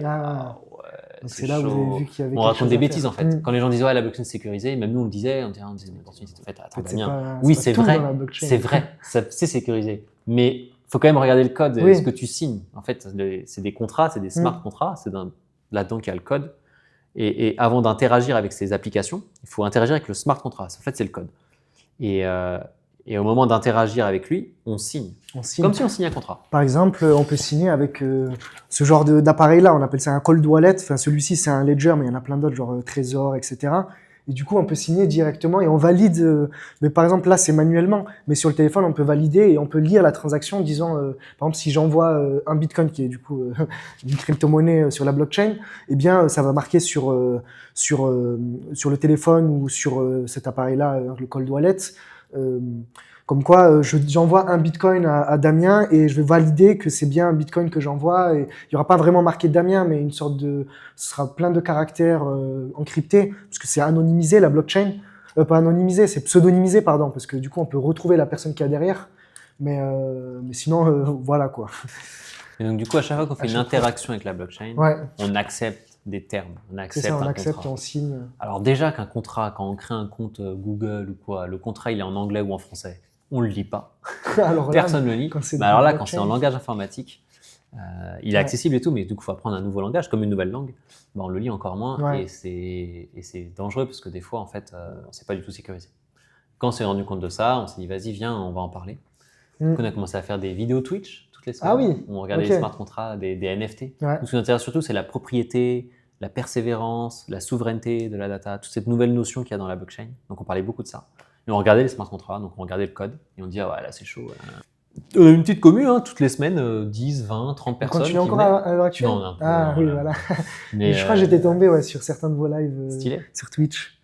Speaker 1: c'est là où vous avez vu qu'il y avait
Speaker 2: on raconte des bêtises en fait. Quand les gens disaient, ouais, la blockchain c'est sécurisée, même nous on le disait, on disait une opportunité. En fait, attends, Damien, oui, c'est vrai, c'est sécurisé. Mais il faut quand même regarder le code, ce que tu signes. En fait, c'est des contrats, c'est des smart contrats, c'est là-dedans qu'il y a le code. Et avant d'interagir avec ces applications, il faut interagir avec le smart contract. En fait, c'est le code. Et au moment d'interagir avec lui, on signe. Comme si on signait un contrat.
Speaker 1: Par exemple, on peut signer avec ce genre d'appareil-là. On appelle ça un cold wallet. Enfin, celui-ci, c'est un ledger, mais il y en a plein d'autres, genre Trésor, etc. Et du coup, on peut signer directement et on valide. Mais par exemple, là, c'est manuellement. Mais sur le téléphone, on peut valider et on peut lire la transaction en disant, par exemple, si j'envoie un bitcoin, qui est du coup une crypto-monnaie sur la blockchain, eh bien, ça va marquer sur le téléphone ou sur cet appareil-là, le cold wallet. Comme quoi, j'envoie un bitcoin à Damien et je vais valider que c'est bien un bitcoin que j'envoie. Et il n'y aura pas vraiment marqué Damien, mais ce sera plein de caractères encryptés, parce que c'est anonymisé, la blockchain. Pas anonymisé, c'est pseudonymisé, pardon, parce que du coup, on peut retrouver la personne qui est derrière. Mais sinon, voilà quoi.
Speaker 2: Et donc, du coup, à chaque fois qu'on fait une interaction avec la blockchain, on accepte des termes. On accepte,
Speaker 1: on signe.
Speaker 2: Alors déjà qu'un contrat, quand on crée un compte Google ou quoi, le contrat il est en anglais ou en français, on le lit pas. Personne ne le lit. Alors là, quand c'est en langage informatique, il est accessible et tout, mais du coup, il faut apprendre un nouveau langage, comme une nouvelle langue. On le lit encore moins et c'est dangereux parce que des fois, en fait, on s'est pas du tout sécurisé. Quand on s'est rendu compte de ça, on s'est dit, vas-y, viens, on va en parler. Donc, on a commencé à faire des vidéos Twitch toutes les semaines. On regardait les smart contracts, des NFT. Ce qui nous intéresse surtout, c'est la propriété, la persévérance, la souveraineté de la data, toute cette nouvelle notion qu'il y a dans la blockchain. Donc, on parlait beaucoup de ça. Et on regardait les smart contracts, donc on regardait le code et on dit, ah ouais, là, c'est chaud. On a une petite commu, toutes les semaines, 10, 20, 30 personnes.
Speaker 1: On continue encore à l'heure actuelle ?
Speaker 2: Non,
Speaker 1: oui, voilà. Mais je crois que j'étais tombé sur certains de vos lives sur Twitch.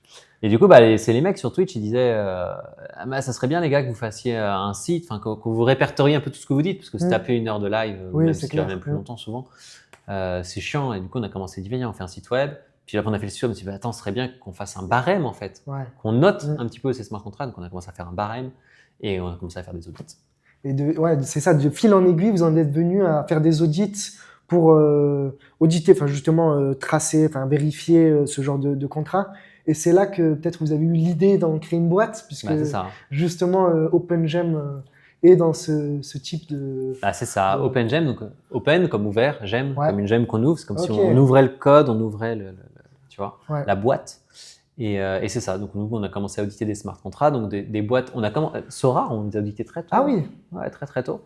Speaker 2: Et du coup, c'est les mecs sur Twitch, ils disaient ça serait bien les gars que vous fassiez un site, que vous répertoriez un peu tout ce que vous dites, parce que si taper une heure de live, même si tu as même plus longtemps souvent, c'est chiant. Et du coup, on a commencé à dire, viens, on fait un site web. Puis après, on a fait le site web, on s'est dit, attends, ce serait bien qu'on fasse un barème en fait, qu'on note un petit peu ces smart contracts. Donc on a commencé à faire un barème et on a commencé à faire des audits.
Speaker 1: Et c'est ça, de fil en aiguille, vous en êtes venu à faire des audits pour auditer, justement tracer, vérifier ce genre de contrat. Et c'est là que peut-être vous avez eu l'idée d'en créer une boîte, puisque justement OpenGem est dans ce type de...
Speaker 2: c'est ça, OpenGem, donc open comme ouvert, gem comme une gemme qu'on ouvre, c'est comme si on ouvrait le code, on ouvrait la boîte. Et c'est ça, donc nous on a commencé à auditer des smart contracts, donc des boîtes, Sora, on les a audités très tôt.
Speaker 1: Ah oui.
Speaker 2: Ouais, très très tôt.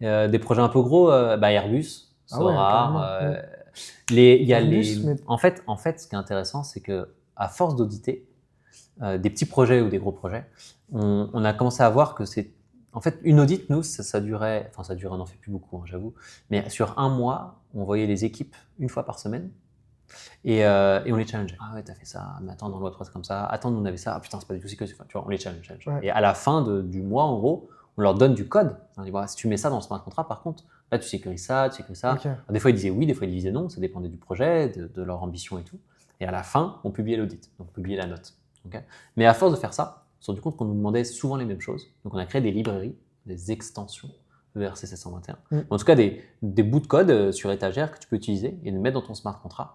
Speaker 2: Des projets un peu gros, Airbus, Sora, En fait, ce qui est intéressant, c'est que à force d'auditer des petits projets ou des gros projets, on a commencé à voir que c'est... En fait, une audit, nous, ça durait... Enfin, on n'en fait plus beaucoup, j'avoue. Mais sur un mois, on voyait les équipes une fois par semaine et on les challengeait. Ah ouais, t'as fait ça, mais attends, dans le loi 3, c'est comme ça. Attends, nous, on avait ça. Ah putain, c'est pas du tout sécurisé. Tu vois, on les challenge. Ouais. Et à la fin du mois, en gros, on leur donne du code. On dit, si tu mets ça dans le smart contract, par contre, là, tu sécurises ça, tu sécurises ça. Alors, des fois, ils disaient oui, des fois, ils disaient non. Ça dépendait du projet, de leur ambition et tout. Et à la fin, on publiait l'audit, donc on publiait la note. Okay, mais à force de faire ça, on s'est rendu compte qu'on nous demandait souvent les mêmes choses. Donc on a créé des librairies, des extensions ERC 721. En tout cas, des bouts de code sur étagère que tu peux utiliser et de mettre dans ton smart contract.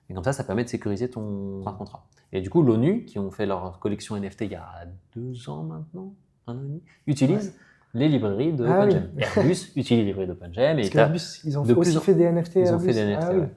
Speaker 2: Et comme ça permet de sécuriser ton smart contract. Et du coup, l'ONU, qui ont fait leur collection NFT il y a 2 ans maintenant, 1 an et demi, utilise les librairies de OpenGem.
Speaker 1: Oui.
Speaker 2: Airbus utilise les librairies d'OpenGem.
Speaker 1: Parce qu'Airbus, ils ont aussi fait des NFT.
Speaker 2: Ils ont fait des NFT, ouais.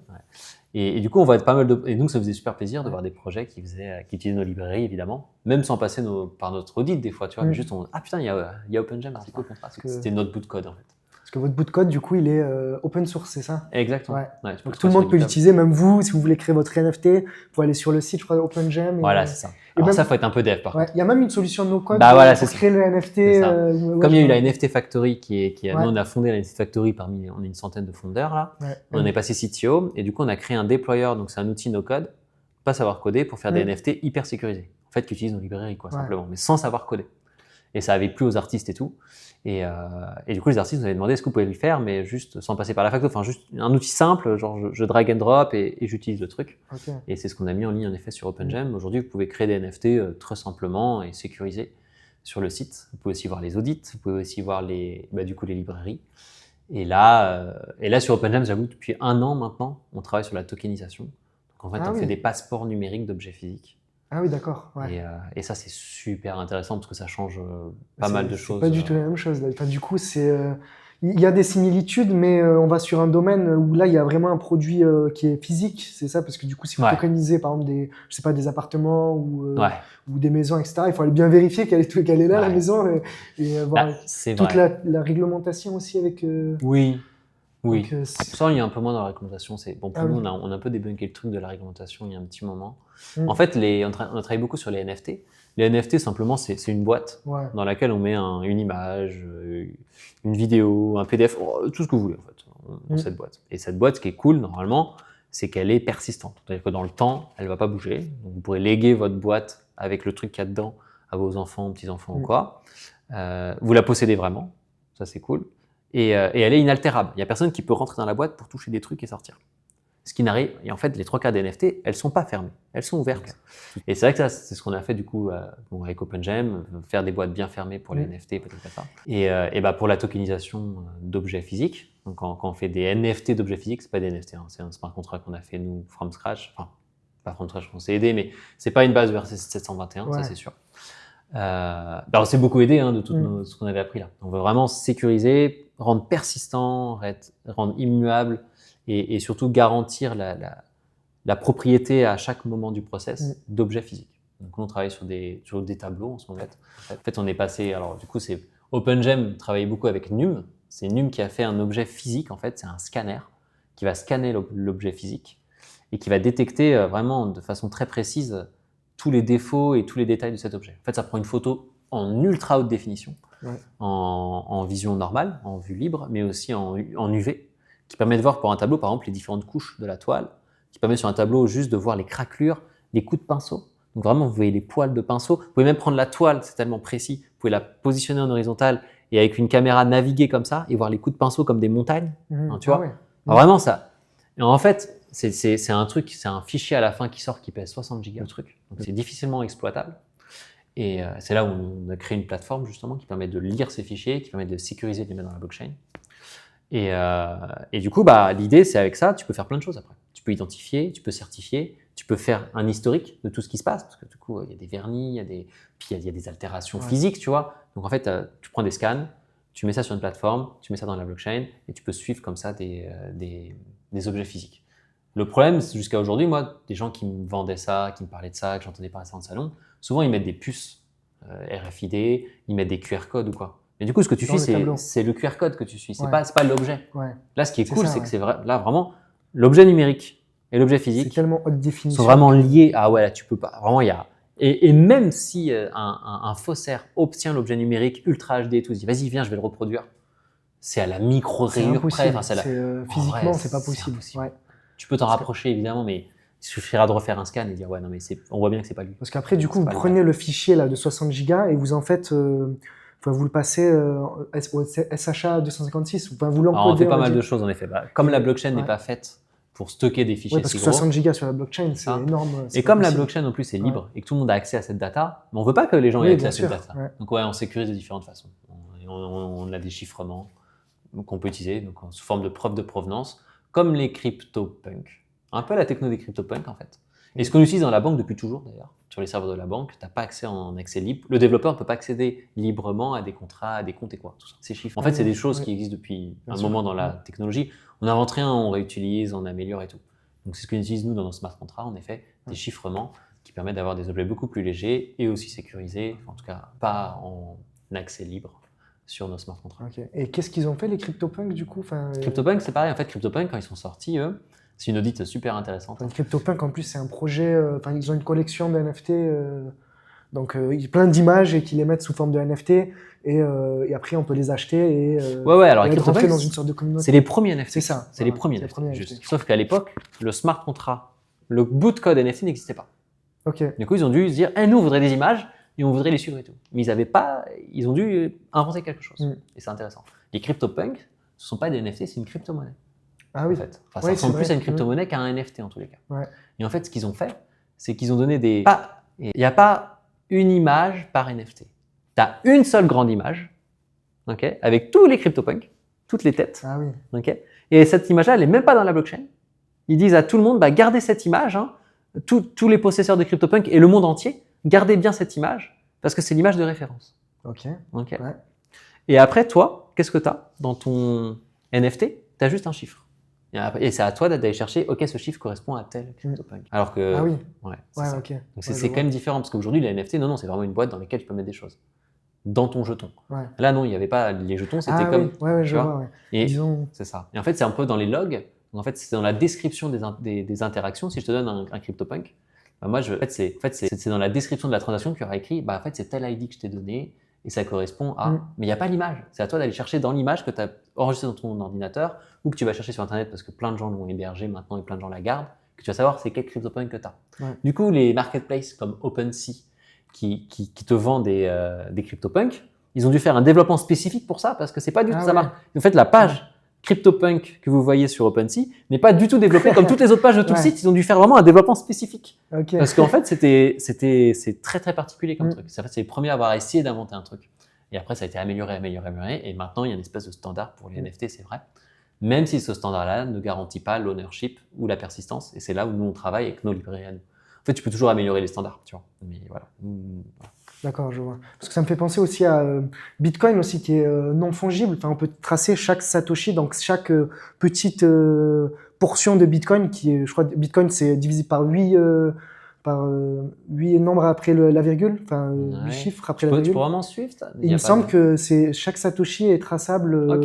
Speaker 2: Et du coup, on voit pas mal de. Et donc, ça faisait super plaisir de voir des projets qui utilisaient nos librairies, évidemment, même sans passer par notre audit, des fois, tu vois. Mais juste, ah putain, il y a OpenGem, c'est cool. C'était notre bout de code, en fait.
Speaker 1: Parce que votre bout de code, du coup, il est open source, c'est ça?
Speaker 2: Exactement.
Speaker 1: Ouais. Donc, tout le monde peut l'utiliser, même vous, si vous voulez créer votre NFT, vous pouvez aller sur le site, je crois, OpenGem.
Speaker 2: Voilà, c'est ça. Alors, ça, il faut être un peu dev, par contre.
Speaker 1: Il y a même une solution de no-code
Speaker 2: pour
Speaker 1: créer le NFT.
Speaker 2: Comme il y a eu la NFT Factory, nous, on a fondé la NFT Factory on est une centaine de fondeurs, là. On est passé CTO, et du coup, on a créé un déployeur, donc c'est un outil no-code, pas savoir coder, pour faire des NFT hyper sécurisés. En fait, qui utilisent nos librairies, quoi, simplement, mais sans savoir coder. Et ça avait plu aux artistes et tout. Et du coup, les artistes nous avaient demandé est-ce que vous pouvez le faire, mais juste sans passer par la facto. Enfin, juste un outil simple, genre je drag and drop et j'utilise le truc. Et c'est ce qu'on a mis en ligne en effet sur OpenGem. Aujourd'hui, vous pouvez créer des NFT très simplement et sécurisés sur le site. Vous pouvez aussi voir les audits, vous pouvez aussi voir les librairies. Et là sur OpenGem, j'avoue, depuis 1 an maintenant, on travaille sur la tokenisation. Donc en fait, on fait des passeports numériques d'objets physiques.
Speaker 1: Ah oui, d'accord. Ouais.
Speaker 2: Et ça, c'est super intéressant parce que ça change pas mal de choses.
Speaker 1: C'est pas du tout la même chose. Enfin, du coup, il y a des similitudes, mais on va sur un domaine où là, il y a vraiment un produit qui est physique, c'est ça? Parce que du coup, si vous tokenisez, par exemple, des appartements ou des maisons, etc., il faut aller bien vérifier qu'elle est là, la maison, et voir toute la réglementation aussi avec...
Speaker 2: Oui. Ça, il y a un peu moins dans la réglementation. Pour nous, on a un peu débunké le truc de la réglementation il y a un petit moment. En fait, on a travaillé beaucoup sur les NFT. Les NFT, simplement, c'est une boîte dans laquelle on met une image, une vidéo, un PDF, tout ce que vous voulez, en fait, dans cette boîte. Et cette boîte, ce qui est cool, normalement, c'est qu'elle est persistante. C'est-à-dire que dans le temps, elle ne va pas bouger. Donc, vous pourrez léguer votre boîte avec le truc qu'il y a dedans à vos enfants, petits-enfants ou quoi. Vous la possédez vraiment. Ça, c'est cool. Et elle est inaltérable. Il n'y a personne qui peut rentrer dans la boîte pour toucher des trucs et sortir. Ce qui n'arrive, et en fait, les 3 quarts des NFT, elles ne sont pas fermées, elles sont ouvertes. Et c'est vrai que ça, c'est ce qu'on a fait du coup avec OpenGem, faire des boîtes bien fermées pour les NFT, peut-être ça. Et pour la tokenisation d'objets physiques, donc quand on fait des NFT d'objets physiques, c'est pas des NFT, c'est un smart contract qu'on a fait nous from scratch. Enfin, pas from scratch, on s'est aidé, mais c'est pas une base ERC 721, ça c'est sûr. On s'est beaucoup aidé de tout ce qu'on avait appris là. On veut vraiment sécuriser, rendre persistant, rendre immuable et surtout garantir la propriété à chaque moment du process d'objets physiques. Donc on travaille sur des tableaux en ce moment. En fait, on est passé, alors du coup, c'est OpenGem travaillait beaucoup avec NUM. C'est NUM qui a fait un objet physique, en fait, c'est un scanner qui va scanner l'objet physique et qui va détecter vraiment de façon très précise tous les défauts et tous les détails de cet objet. En fait, ça prend une photo en ultra haute définition, en vision normale, en vue libre, mais aussi en UV, qui permet de voir pour un tableau, par exemple, les différentes couches de la toile, qui permet sur un tableau juste de voir les craquelures, les coups de pinceau. Donc vraiment, vous voyez les poils de pinceau. Vous pouvez même prendre la toile, c'est tellement précis. Vous pouvez la positionner en horizontal et avec une caméra naviguer comme ça et voir les coups de pinceau comme des montagnes. Tu vois. Alors vraiment, ça. Et en fait, c'est un truc, c'est un fichier à la fin qui sort qui pèse 60 gigas le truc. Donc c'est difficilement exploitable. Et c'est là où on a créé une plateforme justement qui permet de lire ces fichiers, qui permet de sécuriser et de les mettre dans la blockchain. Et du coup, l'idée, c'est avec ça, tu peux faire plein de choses après. Tu peux identifier, tu peux certifier, tu peux faire un historique de tout ce qui se passe, parce que du coup, il y a des vernis, puis il y a des altérations physiques, tu vois. Donc en fait, tu prends des scans, tu mets ça sur une plateforme, tu mets ça dans la blockchain, et tu peux suivre comme ça des objets physiques. Le problème, c'est jusqu'à aujourd'hui, moi, des gens qui me vendaient ça, qui me parlaient de ça, que j'entendais parler de ça en salon, souvent ils mettent des puces RFID, ils mettent des QR codes ou quoi. Mais du coup, ce que tu suis, c'est le QR code que tu suis, c'est pas l'objet. Là, ce qui est cool, c'est que c'est là vraiment l'objet numérique et l'objet physique sont vraiment liés. Ah ouais, là, tu peux pas. Vraiment, il y a. Et même si un faussaire obtient l'objet numérique Ultra HD et tout, il dit vas-y, viens, je vais le reproduire. C'est à la micro-rayure près.
Speaker 1: Physiquement, c'est pas possible.
Speaker 2: Tu peux t'en rapprocher évidemment, mais il suffira de refaire un scan et dire ouais, non, mais on voit bien que c'est pas lui.
Speaker 1: Parce qu'après, du coup, vous prenez le fichier là, de 60 Go et vous en faites. Vous le passez au SHA 256, vous l'encodez.
Speaker 2: On fait pas mal de choses en effet. Comme la blockchain n'est pas faite pour stocker des fichiers
Speaker 1: Ouais, parce
Speaker 2: si
Speaker 1: que
Speaker 2: gros.
Speaker 1: 60 gigas sur la blockchain, c'est énorme.
Speaker 2: Et comme la blockchain en plus est libre et que tout le monde a accès à cette data, mais on veut pas que les gens aient accès à cette data.
Speaker 1: Ouais.
Speaker 2: Donc on sécurise de différentes façons. On a des chiffrements qu'on peut utiliser donc sous forme de preuve de provenance, comme les CryptoPunks. Un peu la techno des CryptoPunks en fait. Et ce qu'on utilise dans la banque depuis toujours d'ailleurs. Sur les serveurs de la banque, tu n'as pas accès en accès libre. Le développeur ne peut pas accéder librement à des contrats, à des comptes et quoi, tout ça. Ces chiffres. En fait, c'est des choses qui existent depuis un moment dans la technologie. On n'invente rien, on réutilise, on améliore et tout. Donc c'est ce qu'on utilise nous dans nos smart contracts, en effet, des chiffrements qui permettent d'avoir des objets beaucoup plus légers et aussi sécurisés, en tout cas pas en accès libre sur nos smart contracts.
Speaker 1: Okay. Et qu'est-ce qu'ils ont fait les CryptoPunks du coup
Speaker 2: CryptoPunks, c'est pareil. En fait, CryptoPunks, quand ils sont sortis, eux, c'est une audite super intéressante.
Speaker 1: CryptoPunk, en plus, c'est un projet. Ils ont une collection de NFT, donc plein d'images et qui les mettent sous forme de NFT. Et après, on peut les acheter et
Speaker 2: alors
Speaker 1: être rentré dans une sorte de communauté.
Speaker 2: C'est les premiers NFT.
Speaker 1: C'est ça.
Speaker 2: C'est les premiers NFT. Sauf qu'à l'époque, le smart contract, le bout de code NFT n'existait pas.
Speaker 1: Okay.
Speaker 2: Du coup, ils ont dû se dire, nous, on voudrait des images et on voudrait les suivre et tout. Mais ils ont dû inventer quelque chose. Et c'est intéressant. Les CryptoPunks, ce ne sont pas des NFT, c'est une crypto-monnaie.
Speaker 1: Ah oui.
Speaker 2: En fait. Ça ressemble plus à une crypto-monnaie qu'à un NFT en tous les cas.
Speaker 1: Ouais.
Speaker 2: Et en fait, ce qu'ils ont fait, c'est qu'ils ont donné des... Il n'y a pas une image par NFT. Tu as une seule grande image, okay, avec tous les CryptoPunks, toutes les têtes.
Speaker 1: Ah oui.
Speaker 2: Okay, et cette image-là, elle n'est même pas dans la blockchain. Ils disent à tout le monde, gardez cette image, tous les possesseurs de CryptoPunks et le monde entier, gardez bien cette image, parce que c'est l'image de référence.
Speaker 1: Ok.
Speaker 2: Okay.
Speaker 1: Ouais.
Speaker 2: Et après, toi, qu'est-ce que tu as dans ton NFT? Tu as juste un chiffre. Et c'est à toi d'aller chercher, ok, ce chiffre correspond à tel CryptoPunk. Alors que.
Speaker 1: Ah oui.
Speaker 2: Ouais,
Speaker 1: ok.
Speaker 2: Donc c'est quand même différent, parce qu'aujourd'hui, les NFT, non, c'est vraiment une boîte dans laquelle tu peux mettre des choses. Dans ton jeton.
Speaker 1: Ouais.
Speaker 2: Là, non, il n'y avait pas les jetons, c'était comme.
Speaker 1: Oui. Ouais, je vois.
Speaker 2: Et
Speaker 1: disons...
Speaker 2: c'est ça. Et en fait, c'est un peu dans les logs. Donc, en fait, c'est dans la description des interactions. Si je te donne un CryptoPunk, moi, c'est dans la description de la transaction qu'il y aura écrit, en fait, c'est tel ID que je t'ai donné. Et ça correspond à... Mais il n'y a pas l'image. C'est à toi d'aller chercher dans l'image que tu as enregistrée dans ton ordinateur ou que tu vas chercher sur Internet parce que plein de gens l'ont hébergé maintenant et plein de gens la gardent, que tu vas savoir c'est quel CryptoPunk que tu as. Ouais. Du coup, les marketplaces comme OpenSea qui te vendent des CryptoPunks, ils ont dû faire un développement spécifique pour ça parce que c'est pas du tout ça marche. En fait, la page CryptoPunk que vous voyez sur OpenSea n'est pas du tout développée comme toutes les autres pages de tout le site. Ils ont dû faire vraiment un développement spécifique. Okay. Parce qu'en fait, c'est très très particulier comme truc. En fait, c'est les premiers à avoir essayé d'inventer un truc. Et après, ça a été amélioré. Et maintenant, il y a une espèce de standard pour les NFT, c'est vrai. Même si ce standard-là ne garantit pas l'ownership ou la persistance. Et c'est là où nous, on travaille avec nos librairies à nous. En fait, tu peux toujours améliorer les standards, tu vois. Mais voilà.
Speaker 1: D'accord, je vois. Parce que ça me fait penser aussi à Bitcoin aussi qui est non fongible. Enfin, on peut tracer chaque Satoshi, donc chaque petite portion de Bitcoin qui est, je crois, Bitcoin c'est divisé par 8 nombres après la virgule, enfin 8 chiffres après la virgule.
Speaker 2: Tu peux vraiment suivre ça?
Speaker 1: Il me semble que chaque Satoshi est traçable.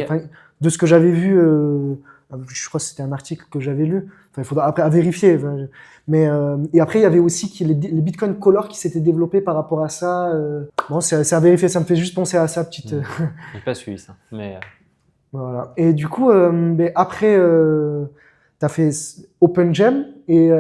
Speaker 1: De ce que j'avais vu, je crois que c'était un article que j'avais lu. Enfin, il faudra après à vérifier. Mais et après il y avait aussi les Bitcoin Color qui s'étaient développés par rapport à ça. Bon, c'est à vérifier. Ça me fait juste penser à ça, petite.
Speaker 2: J'ai pas suivi ça, mais.
Speaker 1: Voilà. Et du coup, après, t'as fait OpenGem et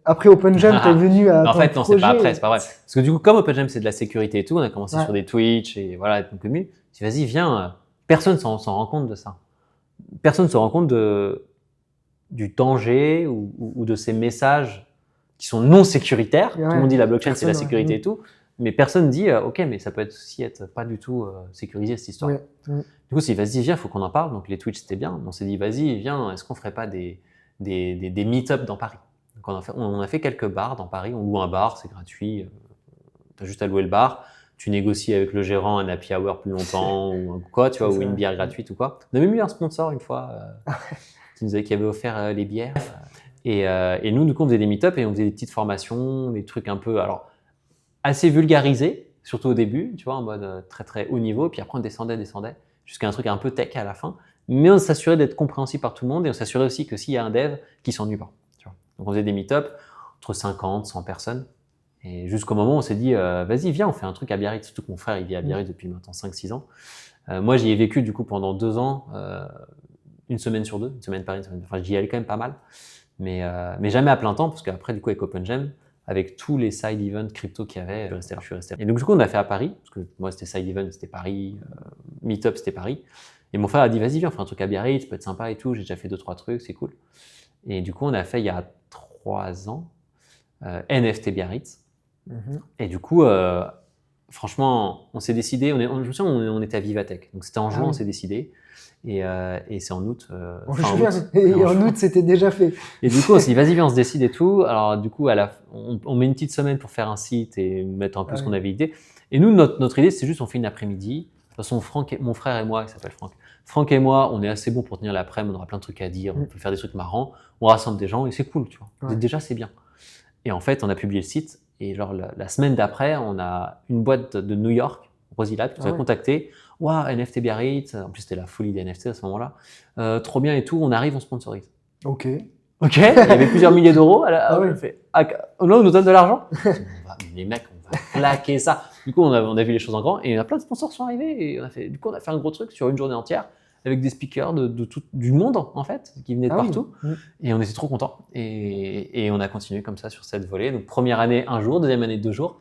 Speaker 1: après OpenGem, t'es venu à.
Speaker 2: En fait, non, c'est pas après, c'est pas vrai. Parce que du coup, comme OpenGem c'est de la sécurité et tout, on a commencé sur des Twitch et voilà, une commune. Je dis vas-y, viens. Personne s'en rend compte de ça. Personne ne se rend compte du danger ou de ces messages qui sont non sécuritaires. Tout le monde dit la blockchain, c'est la sécurité et tout. Mais personne dit, ok, mais ça peut aussi être pas du tout sécurisé cette histoire. Du coup, c'est vas-y, viens, il faut qu'on en parle. Donc les Twitch, c'était bien. On s'est dit, vas-y, viens, est-ce qu'on ferait pas des meet-up dans Paris? Donc on a fait quelques bars dans Paris. On loue un bar, c'est gratuit. Tu as juste à louer le bar. Tu négocies avec le gérant un happy hour plus longtemps ou quoi, tu vois, ou une bière gratuite ou quoi. On a même eu un sponsor une fois qui avait offert les bières. Et nous, du coup, on faisait des meet-up et on faisait des petites formations, des trucs un peu, alors, assez vulgarisés, surtout au début, tu vois, en mode très très haut niveau. Puis après, on descendait, jusqu'à un truc un peu tech à la fin. Mais on s'assurait d'être compréhensible par tout le monde et on s'assurait aussi que s'il y a un dev, qui s'ennuie pas. Tu vois. Donc on faisait des meet-up entre 50, 100 personnes. Et jusqu'au moment où on s'est dit, vas-y, viens, on fait un truc à Biarritz. Surtout que mon frère, il vit à Biarritz depuis maintenant 5-6 ans. Moi, j'y ai vécu du coup pendant 2 ans, une semaine sur 2, une semaine par une semaine. Enfin, j'y allais quand même pas mal, mais jamais à plein temps, parce qu'après, du coup, avec OpenGem, avec tous les side events crypto qu'il y avait, je suis resté là. Et donc, du coup, on a fait à Paris, parce que moi, c'était side event, c'était Paris, Meetup, c'était Paris. Et mon frère a dit, vas-y, viens, on fait un truc à Biarritz, ça peut être sympa et tout. J'ai déjà fait 2-3 trucs, c'est cool. Et du coup, on a fait il y a 3 ans NFT Biarritz. Et du coup, franchement, on s'est décidé, je me souviens, on était à Vivatech. Donc c'était en juin, on s'est décidé. Et c'est en août.
Speaker 1: En juin, et en août, c'était déjà fait.
Speaker 2: Et du coup, on s'est dit, vas-y, viens, on se décide et tout. Alors, du coup, on met une petite semaine pour faire un site et mettre un peu ce qu'on avait idée. Et nous, notre idée, c'est juste, on fait une après-midi. De toute façon, mon frère et moi, il s'appelle Franck et moi, on est assez bons pour tenir l'après-midi, on aura plein de trucs à dire, on peut faire des trucs marrants. On rassemble des gens et c'est cool, tu vois. Déjà, c'est bien. Et en fait, on a publié le site. Et genre, la semaine d'après, on a une boîte de New York, Rosilab, qui nous a contacté. Waouh, NFT Biarritz. En plus, c'était la folie des NFT à ce moment-là. Trop bien et tout. On arrive, on sponsorise.
Speaker 1: Ok.
Speaker 2: Il y avait plusieurs milliers d'euros. Là, on nous donne de l'argent. Les mecs, on va claquer ça. Du coup, on a vu les choses en grand et plein de sponsors sont arrivés. Et on a fait un gros truc sur une journée entière avec des speakers du monde, en fait, qui venaient de partout. Et on était trop contents. Et on a continué comme ça sur cette volée. Donc, première année, 1 jour. Deuxième année, 2 jours.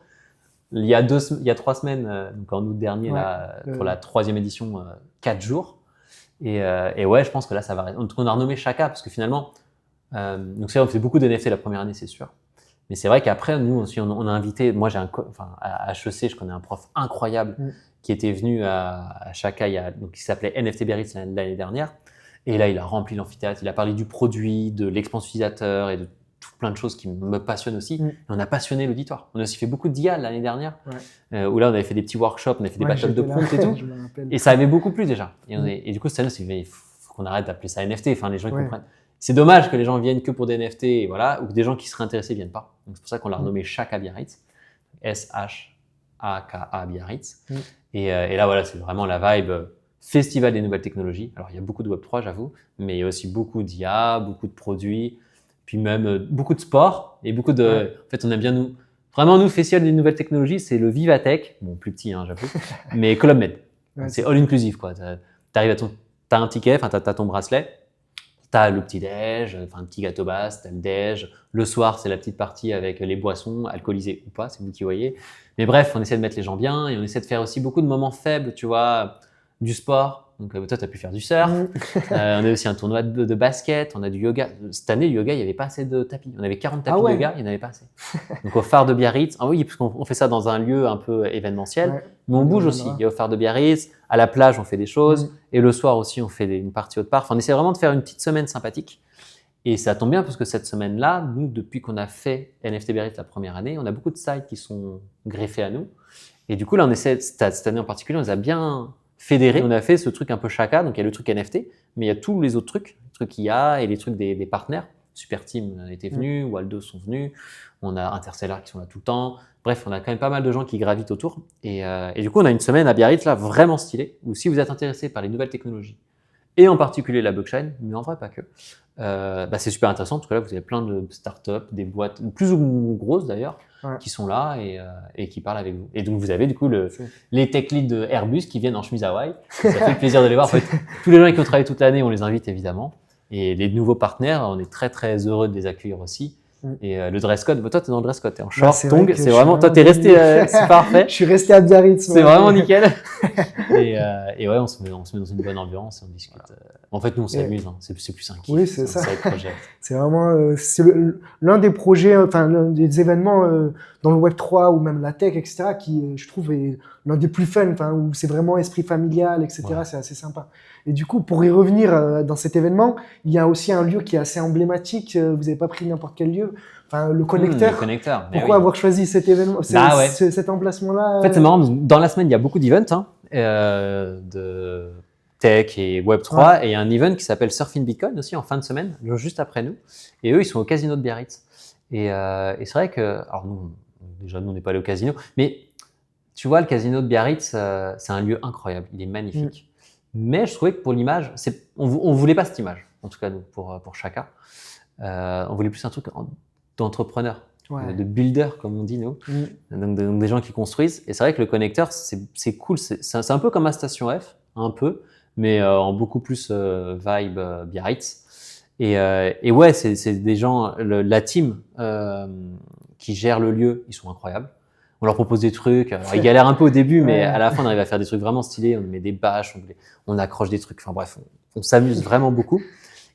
Speaker 2: Il y a 3 semaines, donc en août dernier, pour la 3e édition, 4 jours. Et ouais, je pense que là, ça va. On a renommé Chaka parce que finalement, donc c'est vrai, on faisait beaucoup de NFT la première année, c'est sûr. Mais c'est vrai qu'après, nous aussi, on a invité. Moi, à HEC, je connais un prof incroyable qui était venu à Chaka, donc il s'appelait NFT Biarritz l'année dernière. Et là, il a rempli l'amphithéâtre. Il a parlé du produit, de l'expérience utilisateur et de plein de choses qui me passionnent aussi. Et on a passionné l'auditoire. On a aussi fait beaucoup d'IA l'année dernière, où là, on avait fait des petits workshops, on avait fait des battles de prompt et tout. Et ça avait beaucoup plu déjà. Et du coup, cette année, on s'est dit, il faut qu'on arrête d'appeler ça NFT. Enfin, les gens ils comprennent. C'est dommage que les gens viennent que pour des NFT, et voilà, ou que des gens qui seraient intéressés viennent pas. Donc c'est pour ça qu'on l'a renommé Chaka Biarritz, SHAKA Biarritz. Et là, voilà, c'est vraiment la vibe festival des nouvelles technologies. Alors, il y a beaucoup de Web3, j'avoue, mais il y a aussi beaucoup d'IA, beaucoup de produits, puis même beaucoup de sport et beaucoup de. En fait, on aime bien nous, festival des nouvelles technologies, c'est le Vivatech, bon, plus petit, j'avoue, mais Club Med. C'est all inclusive, quoi. T'arrives t'as un ticket, enfin, t'as ton bracelet. T'as le petit-déj, enfin un petit gâteau basse, t'as le déj. Le soir, c'est la petite partie avec les boissons, alcoolisées ou pas, c'est vous qui voyez. Mais bref, on essaie de mettre les gens bien et on essaie de faire aussi beaucoup de moments faibles, tu vois, du sport. Donc toi, t'as pu faire du surf. On a aussi un tournoi de basket, on a du yoga. Cette année, le yoga, il n'y avait pas assez de tapis. On avait 40 tapis de yoga, il n'y en avait pas assez. Donc au phare de Biarritz, oui, parce qu'on fait ça dans un lieu un peu événementiel, mais on bouge aussi. Il y a au phare de Biarritz, à la plage, on fait des choses. Et le soir aussi, on fait une partie autre part. Enfin, on essaie vraiment de faire une petite semaine sympathique. Et ça tombe bien parce que cette semaine-là, nous, depuis qu'on a fait NFT Biarritz la première année, on a beaucoup de sites qui sont greffés à nous. Et du coup, là, on essaie, cette année en particulier, on les a bien fédérés. On a fait ce truc un peu Chaka, donc il y a le truc NFT, mais il y a tous les autres trucs, les trucs IA et les trucs des partenaires. Super Team était venu, Waldo sont venus, on a Interstellar qui sont là tout le temps. Bref, on a quand même pas mal de gens qui gravitent autour. Et du coup, on a une semaine à Biarritz là vraiment stylée, où si vous êtes intéressé par les nouvelles technologies, et en particulier la blockchain, mais en vrai pas que, c'est super intéressant parce que là, vous avez plein de startups, des boîtes, plus ou moins grosses d'ailleurs, qui sont là et qui parlent avec vous. Et donc, vous avez du coup les tech leads de Airbus qui viennent en chemise Hawaï. Ça fait plaisir de les voir. En fait, tous les gens qui ont travaillé toute l'année, on les invite évidemment. Et les nouveaux partenaires, on est très très heureux de les accueillir aussi. Et le dress code, toi t'es dans le dress code, t'es en short, tongs, c'est vraiment, toi t'es resté, c'est parfait.
Speaker 1: Je suis resté à Biarritz.
Speaker 2: C'est vraiment nickel. Et ouais, on se met dans une bonne ambiance et on discute. Voilà. En fait, nous on s'amuse, c'est plus un kiff.
Speaker 1: Oui, c'est ça.
Speaker 2: Projet.
Speaker 1: C'est vraiment, l'un des projets, enfin l'un des événements dans le Web3 ou même la tech, etc., qui je trouve est l'un des plus fun, enfin où c'est vraiment esprit familial, etc. Ouais. C'est assez sympa. Et du coup, pour y revenir dans cet événement, il y a aussi un lieu qui est assez emblématique. Vous n'avez pas pris n'importe quel lieu. Enfin, le connecteur.
Speaker 2: Le connecteur.
Speaker 1: Pourquoi avoir choisi cet événement, cet emplacement-là
Speaker 2: En fait, c'est marrant. Dans la semaine, il y a beaucoup d'events de tech et Web3. Et il y a un event qui s'appelle Surfing Bitcoin aussi en fin de semaine, juste après nous. Et eux, ils sont au casino de Biarritz. Et c'est vrai que, alors nous, on n'est pas allé au casino, mais tu vois, le casino de Biarritz, c'est un lieu incroyable. Il est magnifique. Mais je trouvais que pour l'image, on voulait pas cette image, en tout cas nous, pour Chaka. On voulait plus un truc d'entrepreneur, de builder, comme on dit nous. Donc des gens qui construisent. Et c'est vrai que le connecteur, c'est cool. C'est un peu comme ma station F, un peu, mais en beaucoup plus vibe Biarritz. Et ouais, c'est des gens, la team qui gère le lieu, ils sont incroyables. On leur propose des trucs. Alors, ils galèrent un peu au début, mais à la fin, on arrive à faire des trucs vraiment stylés. On met des bâches, on accroche des trucs. Enfin bref, on s'amuse vraiment beaucoup.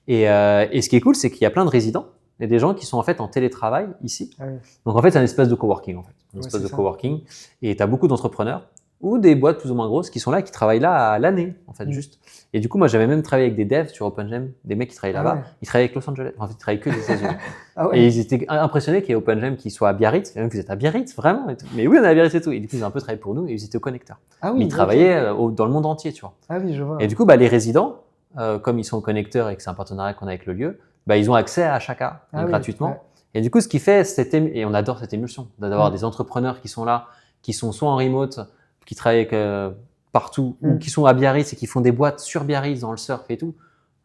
Speaker 2: Et ce qui est cool, c'est qu'il y a plein de résidents et des gens qui sont en fait en télétravail ici.
Speaker 1: Ah oui.
Speaker 2: Donc en fait, c'est un espace de coworking en fait, un
Speaker 1: Ouais,
Speaker 2: espace
Speaker 1: c'est
Speaker 2: de
Speaker 1: ça.
Speaker 2: coworking. Et tu as beaucoup d'entrepreneurs ou des boîtes plus ou moins grosses qui sont là, qui travaillent là à l'année en fait, juste. Et du coup, moi, j'avais même travaillé avec des devs sur OpenGem, des mecs qui travaillaient
Speaker 1: Ah
Speaker 2: là-bas.
Speaker 1: ouais.
Speaker 2: Ils travaillaient avec Los Angeles. En fait, ils travaillaient que des États-Unis.
Speaker 1: Ah ouais.
Speaker 2: Et ils étaient impressionnés qu'il y ait OpenGem qui soit à Biarritz. Et même, vous êtes à Biarritz, vraiment et tout. Mais oui, on est à Biarritz et tout. Et du coup, ils ont un peu travaillé pour nous et ils étaient au connecteur.
Speaker 1: Ah
Speaker 2: Mais
Speaker 1: oui,
Speaker 2: ils
Speaker 1: ok.
Speaker 2: travaillaient dans le monde entier, tu vois.
Speaker 1: Ah oui, je vois.
Speaker 2: Et du coup, bah, les résidents, comme ils sont au connecteur et que c'est un partenariat qu'on a avec le lieu, bah, ils ont accès à Chaka
Speaker 1: Ah oui,
Speaker 2: gratuitement.
Speaker 1: ouais.
Speaker 2: Et du coup, ce qui fait, et on adore cette émulsion, d'avoir
Speaker 1: Mm.
Speaker 2: des entrepreneurs qui sont là, qui sont soit en remote, qui travaillent partout, ou
Speaker 1: Mm.
Speaker 2: qui sont à Biarritz et qui font des boîtes sur Biarritz dans le surf et tout.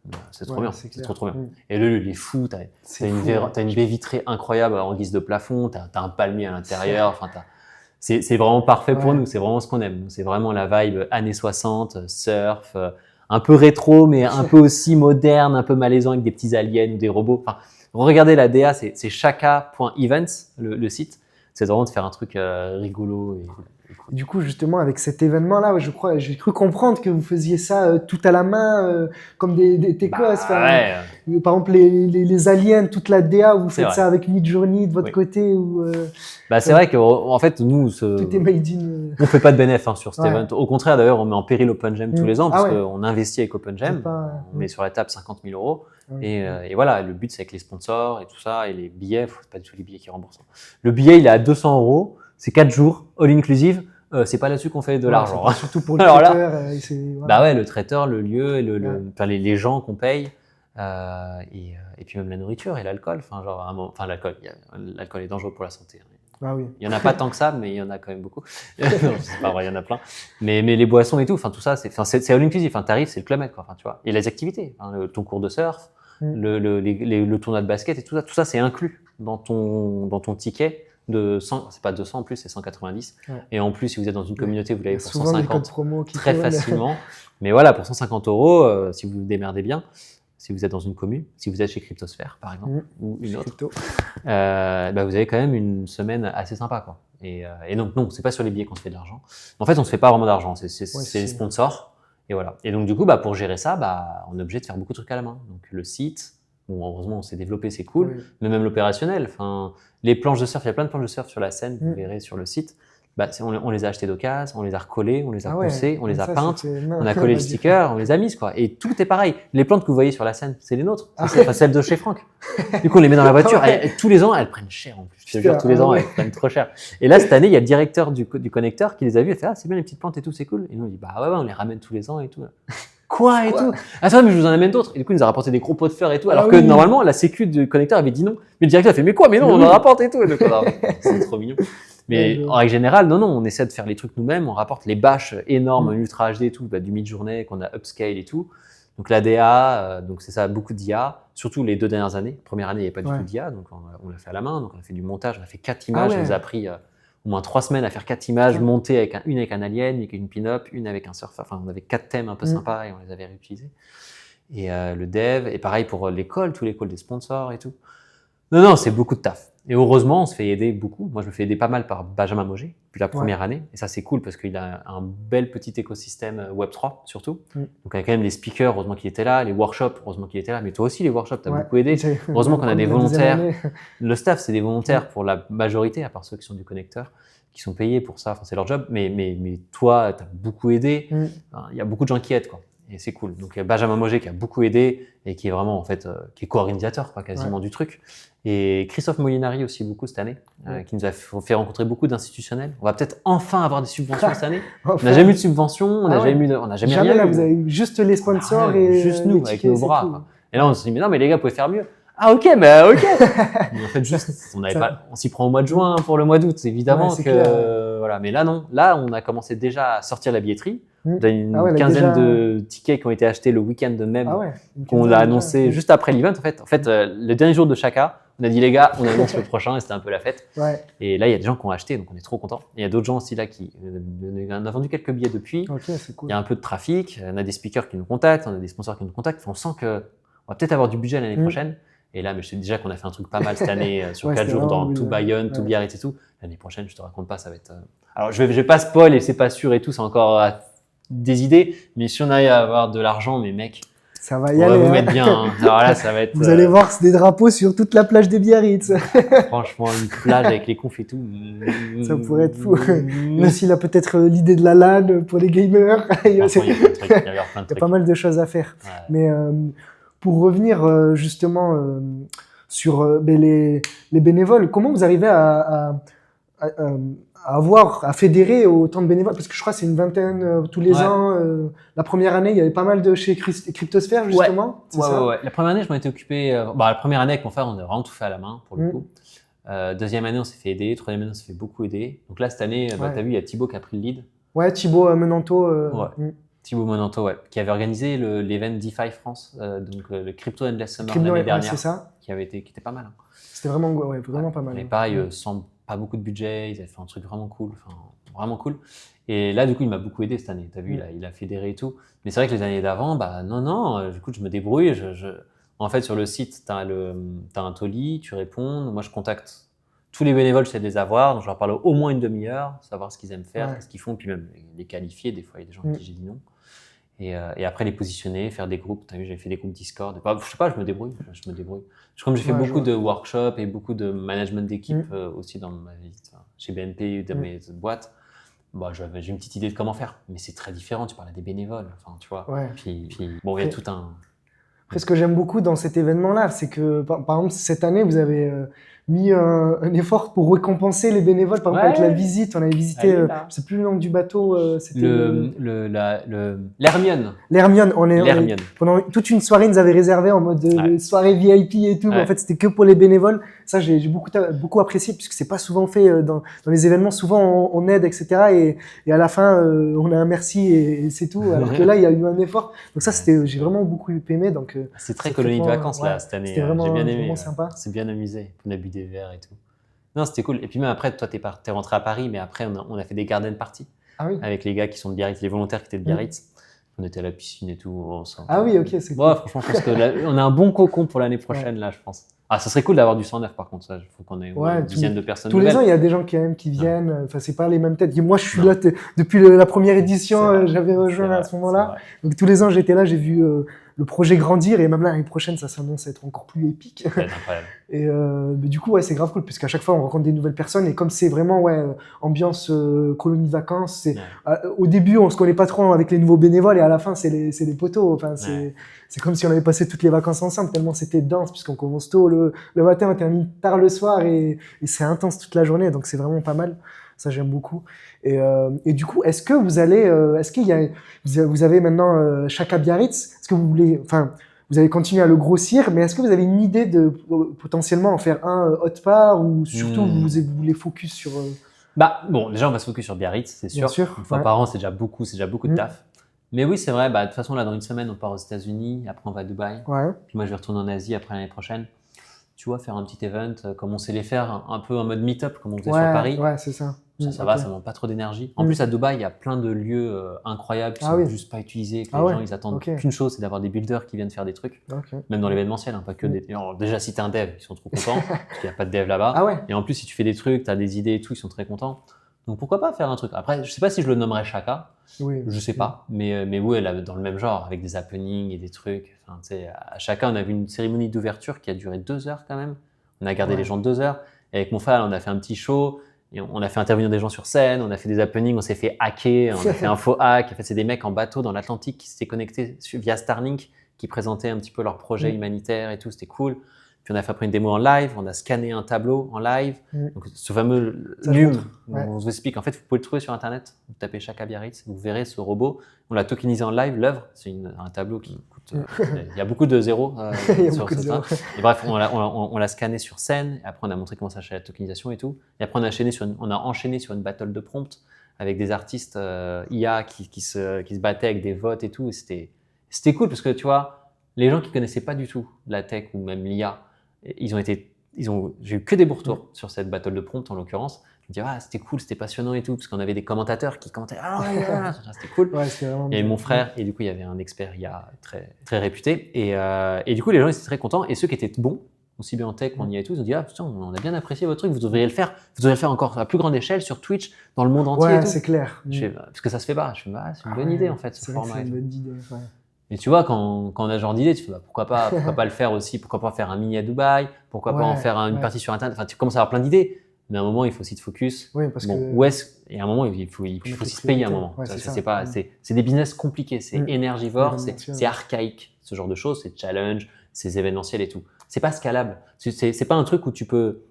Speaker 2: Bah, c'est trop
Speaker 1: Ouais,
Speaker 2: bien,
Speaker 1: c'est
Speaker 2: c'est
Speaker 1: clair.
Speaker 2: trop bien.
Speaker 1: Mm.
Speaker 2: Et le lieu, il est fou, t'as
Speaker 1: C'est
Speaker 2: une,
Speaker 1: fou, ouais.
Speaker 2: t'as une baie vitrée incroyable en guise de plafond, t'as un palmier à l'intérieur, enfin, c'est vraiment parfait pour
Speaker 1: Ouais.
Speaker 2: nous, c'est vraiment ce qu'on aime. C'est vraiment la vibe années 60, surf, un peu rétro, mais un peu aussi moderne, un peu malaisant avec des petits aliens ou des robots. Enfin, regardez la DA, c'est chaka.events, le site. C'est vraiment de faire un truc rigolo.
Speaker 1: Du coup, justement, avec cet événement-là, je crois, j'ai cru comprendre que vous faisiez ça tout à la main, comme des techos.
Speaker 2: Ouais,
Speaker 1: Par exemple, les aliens, toute la DA, vous
Speaker 2: C'est
Speaker 1: faites
Speaker 2: vrai.
Speaker 1: ça avec Midjourney de votre
Speaker 2: Oui.
Speaker 1: côté ou
Speaker 2: bah, c'est vrai qu'en fait, nous,
Speaker 1: tout est made in.
Speaker 2: on fait pas de bénéf sur cet
Speaker 1: Ouais.
Speaker 2: event. Au contraire, d'ailleurs, on met en péril OpenGem tous les ans
Speaker 1: Ah
Speaker 2: parce
Speaker 1: ouais.
Speaker 2: qu'on investit avec OpenGem.
Speaker 1: C'est pas-
Speaker 2: On met sur la table 50 000 euros.
Speaker 1: Ouais.
Speaker 2: Et voilà, le but, c'est avec les sponsors et tout ça, et les billets, c'est pas du tout les billets qui remboursent. Le billet, il est à 200 euros, c'est 4 jours, all inclusive, c'est pas là-dessus qu'on fait de
Speaker 1: Ouais,
Speaker 2: l'argent.
Speaker 1: c'est pas surtout pour le
Speaker 2: Alors là,
Speaker 1: traiteur. Voilà.
Speaker 2: bah ouais, le traiteur, le lieu,
Speaker 1: Ouais.
Speaker 2: enfin, les gens qu'on paye, et puis même la nourriture et l'alcool. Enfin, genre, enfin, l'alcool est dangereux pour la santé.
Speaker 1: Ah oui.
Speaker 2: Il y en a pas tant que ça, mais il y en a quand même beaucoup. C'est pas vrai, il y en a plein. Mais les boissons et tout, enfin tout ça, c'est all inclusive. Enfin, t'arrives, c'est le Club Med, quoi. Enfin, tu vois. Et les activités, ton cours de surf, le tournoi de basket et tout ça c'est inclus dans ton ticket de 100. C'est pas 200 en plus, c'est 190. Ouais. Et en plus, si vous êtes dans une communauté, vous l'avez pour
Speaker 1: souvent
Speaker 2: 150.
Speaker 1: Des codes promo qui
Speaker 2: très facilement. Mais voilà, pour 150 euros, si vous vous démerdez bien. Si vous êtes dans une commune, si vous êtes chez Cryptosphère par exemple, ou une autre, bah vous avez quand même une semaine assez sympa, quoi. Et donc non, c'est pas sur les billets qu'on se fait de l'argent. En fait, on se fait pas vraiment d'argent, c'est les sponsors. Et voilà. Et donc du coup, bah pour gérer ça, bah on est obligé de faire beaucoup de trucs à la main. Donc le site, bon heureusement on s'est développé, c'est cool, mais même l'opérationnel. Enfin, les planches de surf, il y a plein de planches de surf sur la Seine, vous verrez sur le site. Bah, on les a achetés d'occasion, on les a recollés, on les a poussés, on les a peintes, on a collé le sticker, on les a mises, quoi. Et tout est pareil. Les plantes que vous voyez sur la scène, c'est les nôtres. Enfin, celles de chez Franck. Du coup, on les met dans la voiture. Et tous les ans, elles prennent cher en plus. Je te jure, tous les ans, elles prennent trop cher. Et là, cette année, il y a le directeur du connecteur qui les a vus. Il fait, ah, c'est bien les petites plantes et tout, c'est cool. Et nous, on dit, bah ouais, on les ramène tous les ans et tout. Quoi et tout. Ah, c'est vrai, mais je vous en amène d'autres. Et du coup, il nous a rapporté des gros pots de fleurs et tout. Alors que normalement, la sécu du connecteur avait dit non. Mais le directeur a fait, mais quoi? Mais non, on en rapporte et tout. Donc, c'est trop mignon. Mais en règle générale, non, on essaie de faire les trucs nous-mêmes. On rapporte les bâches énormes, Ultra HD et tout, du Midjourney qu'on a upscale et tout. Donc la DA, donc c'est ça, beaucoup d'IA, surtout les 2 dernières années. Première année, il n'y avait pas du tout d'IA, donc on l'a fait à la main. Donc on a fait du montage, on a fait 4 images. Ça nous a pris au moins 3 semaines à faire 4 images montées avec une avec un alien, une avec une pin-up, une avec un surfer. Enfin, on avait 4 thèmes un peu sympas et on les avait réutilisés. Et le dev, et pareil pour l'école, tous les calls des sponsors et tout. Non, c'est beaucoup de taf. Et heureusement, on se fait aider beaucoup. Moi, je me fais aider pas mal par Benjamin Moget depuis la première année. Et ça, c'est cool parce qu'il a un bel petit écosystème Web3 surtout. Donc, il y a quand même les speakers, heureusement qu'il était là. Les workshops, heureusement qu'il était là. Mais toi aussi, les workshops, tu as beaucoup aidé. Heureusement qu'on a des volontaires. Le staff, c'est des volontaires pour la majorité, à part ceux qui sont du connecteur, qui sont payés pour ça. Enfin, c'est leur job. Mais toi, tu as beaucoup aidé. Il y a beaucoup de gens qui aident, quoi. Et c'est cool. Donc, il y a Benjamin Moget qui a beaucoup aidé et qui est vraiment, en fait, qui est co-organisateur, quasiment du truc. Et Christophe Molinari aussi beaucoup cette année, qui nous a fait rencontrer beaucoup d'institutionnels. On va peut-être enfin avoir des subventions cette année. On n'a jamais eu de subvention, on n'a jamais rien
Speaker 1: là,
Speaker 2: eu.
Speaker 1: vous avez eu juste les sponsors et
Speaker 2: juste nous, avec nos bras.
Speaker 1: Tout.
Speaker 2: Quoi. Et là, on s'est dit, mais non, mais les gars, vous pouvez faire mieux. Ah ok, bah ok. Mais en fait, juste, on s'y prend au mois de juin pour le mois d'août, évidemment que voilà. Mais là non, là on a commencé déjà à sortir la billetterie. On a une quinzaine de tickets qui ont été achetés le week-end de même, qu'on a annoncé juste après l'event. En fait, le dernier jour de Chaka, on a dit les gars, on annonce le prochain et c'était un peu la fête. Et là, il y a des gens qui ont acheté, donc on est trop contents. Il y a d'autres gens aussi là qui, on a vendu quelques billets depuis.
Speaker 1: C'est cool.
Speaker 2: Il y a un peu de trafic, on a des speakers qui nous contactent, on a des sponsors qui nous contactent. On sent que on va peut-être avoir du budget l'année prochaine. Et là, mais je sais déjà qu'on a fait un truc pas mal cette année sur 4 jours dans tout Bayonne, tout Biarritz et tout. L'année prochaine, je te raconte pas, ça va être. Alors, je vais pas spoil et c'est pas sûr et tout, c'est encore des idées. Mais si on arrive à avoir de l'argent, mais mec,
Speaker 1: Ça va y
Speaker 2: On
Speaker 1: aller.
Speaker 2: va vous mettre bien. Hein. Alors là, ça va être.
Speaker 1: Vous allez voir, c'est des drapeaux sur toute la plage de Biarritz.
Speaker 2: Franchement, une plage avec les confs et tout.
Speaker 1: Ça pourrait être fou. Même s'il a peut-être l'idée de la LAN pour les gamers.
Speaker 2: Franchement, il y a plein de trucs. Il y a plein de
Speaker 1: Il y a
Speaker 2: trucs.
Speaker 1: pas mal de choses à faire.
Speaker 2: Ouais.
Speaker 1: Mais pour revenir justement sur les bénévoles, comment vous arrivez à fédérer autant de bénévoles? Parce que je crois que c'est une vingtaine tous les
Speaker 2: Ouais.
Speaker 1: ans. La première année, il y avait pas mal de chez Cryptosphère, justement. C'est ça?
Speaker 2: Ouais. La première année, je m'en étais occupé. La première année avec mon frère, on a vraiment tout fait à la main pour le
Speaker 1: Mm.
Speaker 2: coup. Deuxième année, on s'est fait aider. Troisième année, on s'est fait beaucoup aider. Donc là, cette année,
Speaker 1: Ouais.
Speaker 2: tu as vu, il y a Thibaut qui a pris le lead.
Speaker 1: Ouais, Thibaut Menanto.
Speaker 2: Ouais. Thibaut Monanto, ouais, qui avait organisé l'event DeFi France, donc le Crypto Endless Summer
Speaker 1: Crypto,
Speaker 2: l'année
Speaker 1: ouais,
Speaker 2: dernière,
Speaker 1: c'est ça.
Speaker 2: qui était pas mal. Hein.
Speaker 1: C'était vraiment, ouais, vraiment pas mal.
Speaker 2: Mais pareil, sans pas beaucoup de budget, ils avaient fait un truc vraiment cool, vraiment cool. Et là, du coup, il m'a beaucoup aidé cette année. T'as vu, il a fédéré et tout. Mais c'est vrai que les années d'avant, non, écoute, je me débrouille. En fait, sur le site, t'as un Tolly, tu réponds. Moi, je contacte tous les bénévoles, j'essaie de les avoir. Donc, je leur parle au moins une demi-heure, savoir ce qu'ils aiment faire,
Speaker 1: Ouais.
Speaker 2: ce qu'ils font, puis même les qualifier. Des fois, il y a des gens à qui j'ai dit non. Et après, les positionner, faire des groupes. T'as vu, j'avais fait des groupes Discord. Je sais pas, je me débrouille. Comme j'ai fait
Speaker 1: Ouais,
Speaker 2: beaucoup de workshops et beaucoup de management d'équipe aussi dans ma vie, chez BNP, dans mes autres boîtes, j'ai une petite idée de comment faire. Mais c'est très différent. Tu parles à des bénévoles, tu vois.
Speaker 1: Ouais.
Speaker 2: Puis bon, il y a tout un.
Speaker 1: Après, ce que j'aime beaucoup dans cet événement-là, c'est que, par exemple, cette année, vous avez mis un effort pour récompenser les bénévoles. Par exemple, avec la visite, on avait visité, je sais plus le nom du bateau, c'était
Speaker 2: l'Hermione.
Speaker 1: L'Hermione.
Speaker 2: L'Hermione.
Speaker 1: Pendant toute une soirée, ils nous avaient réservé en mode soirée VIP et tout.
Speaker 2: Ouais.
Speaker 1: En fait, c'était que pour les bénévoles. Ça, j'ai beaucoup apprécié puisque c'est pas souvent fait dans les événements. Souvent, on aide, etc. Et à la fin, on a un merci et c'est tout. Alors que là, il y a eu un effort. Donc ça, j'ai vraiment beaucoup aimé. Donc
Speaker 2: c'est très colonie de vacances là cette année.
Speaker 1: C'était vraiment,
Speaker 2: j'ai bien aimé.
Speaker 1: Vraiment sympa.
Speaker 2: C'est bien amusé. On a bu des verres et tout. Non, c'était cool. Et puis même après, toi, t'es rentré à Paris, mais après, on a fait des garden parties avec les gars qui sont de Biarritz, les volontaires qui étaient de Biarritz. On était à la piscine et tout.
Speaker 1: Ah oui, ok, c'est
Speaker 2: cool. Franchement, je pense qu'on a un bon cocon pour l'année prochaine là, je pense. Ah, ça serait cool d'avoir du 109 par contre. Il faut qu'on ait une dizaine de personnes.
Speaker 1: Tous les ans, il y a des gens qui viennent. Enfin, c'est pas les mêmes têtes. Moi, je suis là depuis la première édition. J'avais rejoint à ce moment-là. Donc tous les ans, j'étais là. J'ai vu le projet grandir et même l'année prochaine, ça s'annonce être encore plus épique.
Speaker 2: C'est incroyable.
Speaker 1: Et mais du coup, c'est grave cool puisqu'à chaque fois, on rencontre des nouvelles personnes et comme c'est vraiment ambiance colonie de vacances. Au début, on se connaît pas trop avec les nouveaux bénévoles et à la fin, c'est les potos. Enfin, c'est comme si on avait passé toutes les vacances ensemble tellement c'était dense puisqu'on commence tôt le matin, on termine tard le soir et c'est intense toute la journée. Donc c'est vraiment pas mal. Ça, j'aime beaucoup. Et du coup, est-ce que vous allez, vous avez maintenant Chaka Biarritz? Est-ce que vous allez continuer à le grossir, mais est-ce que vous avez une idée de potentiellement en faire un autre part ou surtout vous voulez focus sur
Speaker 2: Bon, déjà on va se focus sur Biarritz, c'est sûr. Une fois par an, c'est déjà beaucoup de taf. Mais oui, c'est vrai. De toute façon, là, dans une semaine, on part aux États-Unis. Après, on va à Dubaï. Puis moi, je vais retourner en Asie après l'année prochaine. Tu vois, faire un petit event, comme on sait les faire, un peu en mode meet-up, comme on faisait sur Paris.
Speaker 1: Ouais, c'est ça.
Speaker 2: Ça va, ça ne demande pas trop d'énergie. En plus, à Dubaï, il y a plein de lieux incroyables qui sont juste pas utilisés. Que les gens, ils attendent qu'une chose, c'est d'avoir des builders qui viennent faire des trucs. Même dans l'événementiel, pas que des. Alors, déjà, si tu es un dev, ils sont trop contents, parce qu'il n'y a pas de dev là-bas. Et en plus, si tu fais des trucs, tu as des idées et tout, ils sont très contents. Donc, pourquoi pas faire un truc? Après, je sais pas si je le nommerais Chaka. Je sais pas. Mais oui, elle dans le même genre, avec des happenings et des trucs. Enfin, à Chaka, on a vu une cérémonie d'ouverture qui a duré 2 heures quand même. On a gardé les gens 2 heures. Et avec mon frère, on a fait un petit show. Et on a fait intervenir des gens sur scène, on a fait des happenings, on s'est fait hacker, on a fait un faux hack. En fait, c'est des mecs en bateau dans l'Atlantique qui s'étaient connectés via Starlink, qui présentaient un petit peu leur projet humanitaire et tout, c'était cool. Puis on a fait après une démo en live, on a scanné un tableau en live. Donc, ce fameux LUM, on vous explique. En fait, vous pouvez le trouver sur Internet. Vous tapez Chaka Biarritz, vous verrez ce robot. On l'a tokenisé en live, l'œuvre. C'est un tableau qui coûte. Il y a beaucoup de zéros sur ce train. Et bref, on l'a scanné sur scène. Et après, on a montré comment ça marchait la tokenisation et tout. Et après, on a enchaîné sur une battle de prompt avec des artistes IA qui se battaient avec des votes et tout. Et c'était cool parce que tu vois, les gens qui connaissaient pas du tout la tech ou même l'IA, j'ai eu que des bons retours sur cette battle de prompt en l'occurrence. Je me dis, c'était cool, c'était passionnant et tout, parce qu'on avait des commentateurs qui commentaient, c'était cool. Il y avait mon frère, et du coup, il y avait un expert IA très, très réputé. Et du coup, les gens étaient très contents. Et ceux qui étaient bons, aussi bien en tech qu'en IA et tout, ils ont dit, putain, on a bien apprécié votre truc, vous devriez le faire encore à plus grande échelle sur Twitch, dans le monde entier.
Speaker 1: Ouais, c'est clair.
Speaker 2: Parce que ça se fait pas. C'est une bonne idée en fait, ce format.
Speaker 1: C'est une bonne idée.
Speaker 2: Et tu vois, quand on a ce genre d'idée, tu fais bah, pourquoi pas le faire aussi, pourquoi pas faire un mini à Dubaï, pourquoi pas en faire une partie sur Internet. Enfin, tu commences à avoir plein d'idées. Mais à un moment, il faut aussi te focus.
Speaker 1: Oui, parce que.
Speaker 2: Où est-ce et à un moment, il faut aussi se payer à un moment.
Speaker 1: Ouais,
Speaker 2: c'est des business compliqués, c'est énergivore, c'est archaïque, ce genre de choses, c'est challenge, c'est événementiel et tout. C'est pas scalable. C'est pas un truc où tu peux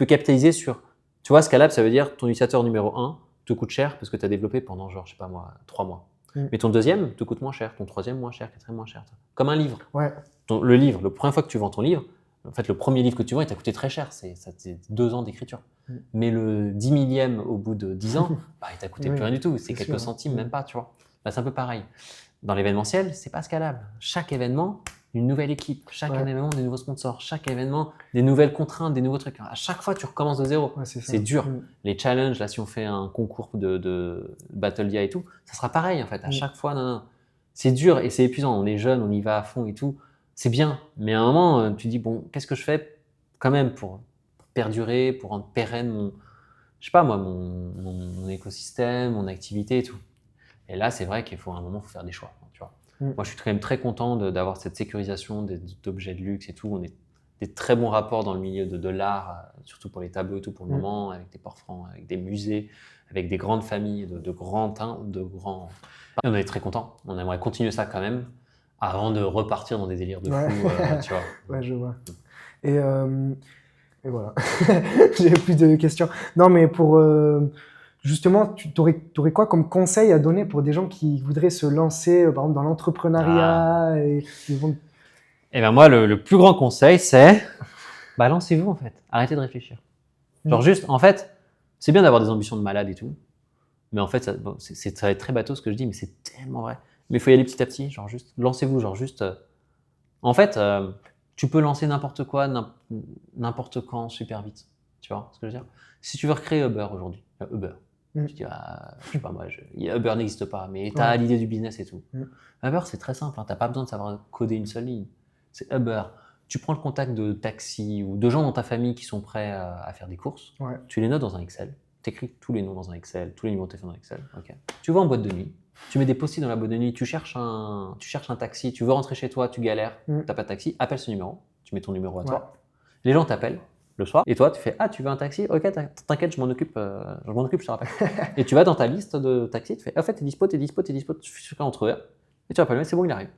Speaker 2: capitaliser sur. Tu vois, scalable, ça veut dire ton utilisateur numéro 1 te coûte cher parce que tu as développé pendant genre, je sais pas moi, 3 mois. Mais ton deuxième te coûte moins cher, ton troisième moins cher, quatrième moins cher. Comme un livre.
Speaker 1: Ouais.
Speaker 2: Le livre, la première fois que tu vends ton livre, en fait, le premier livre que tu vends, il t'a coûté très cher. C'est 2 ans d'écriture. Mais le 10 millième au bout de 10 ans, bah, il t'a coûté plus rien du tout. C'est quelques centimes, même pas, tu vois. Bah, c'est un peu pareil. Dans l'événementiel, c'est pas scalable. Chaque événement, une nouvelle équipe. Chaque événement, des nouveaux sponsors. Chaque événement, des nouvelles contraintes, des nouveaux trucs. À chaque fois, tu recommences de zéro. C'est dur. Les challenges, là, si on fait un concours de Battle Dia et tout, ça sera pareil, en fait. À chaque fois, non. C'est dur et c'est épuisant. On est jeune, on y va à fond et tout. C'est bien, mais à un moment, tu dis, bon, qu'est-ce que je fais quand même pour perdurer, pour rendre pérenne je sais pas moi, mon écosystème, mon activité et tout. Et là, c'est vrai qu'il faut à un moment, faut faire des choix. Tu vois. Moi, je suis quand même très content d'avoir cette sécurisation d'objets de luxe et tout. On est des très bons rapports dans le milieu de l'art, surtout pour les tableaux et tout pour le moment, avec des ports francs, avec des musées, avec des grandes familles, de grands. On est très content. On aimerait continuer ça quand même, avant de repartir dans des délires de fou, tu vois.
Speaker 1: Ouais, je vois. Et voilà. J'ai plus de questions. Non, mais pour justement, tu aurais quoi comme conseil à donner pour des gens qui voudraient se lancer, par exemple, dans l'entrepreneuriat et
Speaker 2: ben moi, le plus grand conseil, c'est lancez-vous en fait. Arrêtez de réfléchir. Genre juste, en fait, c'est bien d'avoir des ambitions de malade et tout, mais en fait, ça va être très bateau ce que je dis, mais c'est tellement vrai. Mais il faut y aller petit à petit, genre juste, lancez-vous, genre juste. En fait, tu peux lancer n'importe quoi, n'importe quand, super vite. Tu vois ce que je veux dire? Si tu veux recréer Uber aujourd'hui, Uber, tu dis, je sais pas moi, Uber n'existe pas, mais tu as l'idée du business et tout. Uber, c'est très simple, hein, tu n'as pas besoin de savoir coder une seule ligne. C'est Uber. Tu prends le contact de taxi ou de gens dans ta famille qui sont prêts à faire des courses, tu les notes dans un Excel, tu écris tous les noms dans un Excel, tous les numéros de téléphone dans un Excel. Okay. Tu vas en boîte de nuit. Tu mets des post-it dans la boîte de nuit, tu cherches un taxi, tu veux rentrer chez toi, tu galères, t'as pas de taxi, appelle ce numéro, tu mets ton numéro à toi. Les gens t'appellent le soir et toi tu fais tu veux un taxi? Ok, t'inquiète, je m'en occupe, je te rappelle. Et tu vas dans ta liste de taxis, tu fais en fait t'es dispo, tu fais entre eux et tu rappelles, c'est bon, il arrive.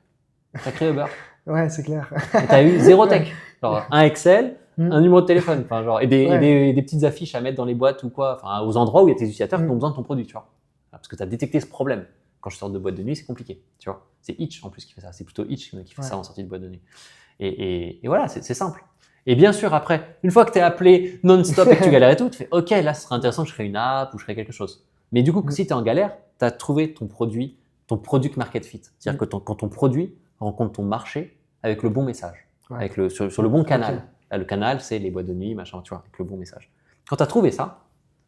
Speaker 2: T'as créé Uber.
Speaker 1: Ouais, c'est clair.
Speaker 2: Et t'as eu zéro tech, genre un Excel, un numéro de téléphone, enfin genre et des petites affiches à mettre dans les boîtes ou quoi, enfin aux endroits où il y a tes utilisateurs qui ont besoin de ton produit, tu vois. Parce que tu as détecté ce problème. Quand je sors de boîte de nuit, c'est compliqué, tu vois. C'est Hitch en plus qui fait ça. C'est plutôt Hitch qui fait ça en sortie de boîte de nuit. Et voilà, c'est simple. Et bien sûr, après, une fois que tu es appelé non-stop et que tu galères et tout, tu fais OK, là, ce serait intéressant que je crée une app ou je crée quelque chose. Mais du coup, si tu es en galère, tu as trouvé ton product market fit. C'est-à-dire que quand ton produit rencontre ton marché avec le bon message, avec sur le bon canal. Okay. Là, le canal, c'est les boîtes de nuit, machin, tu vois, avec le bon message. Quand tu as trouvé ça,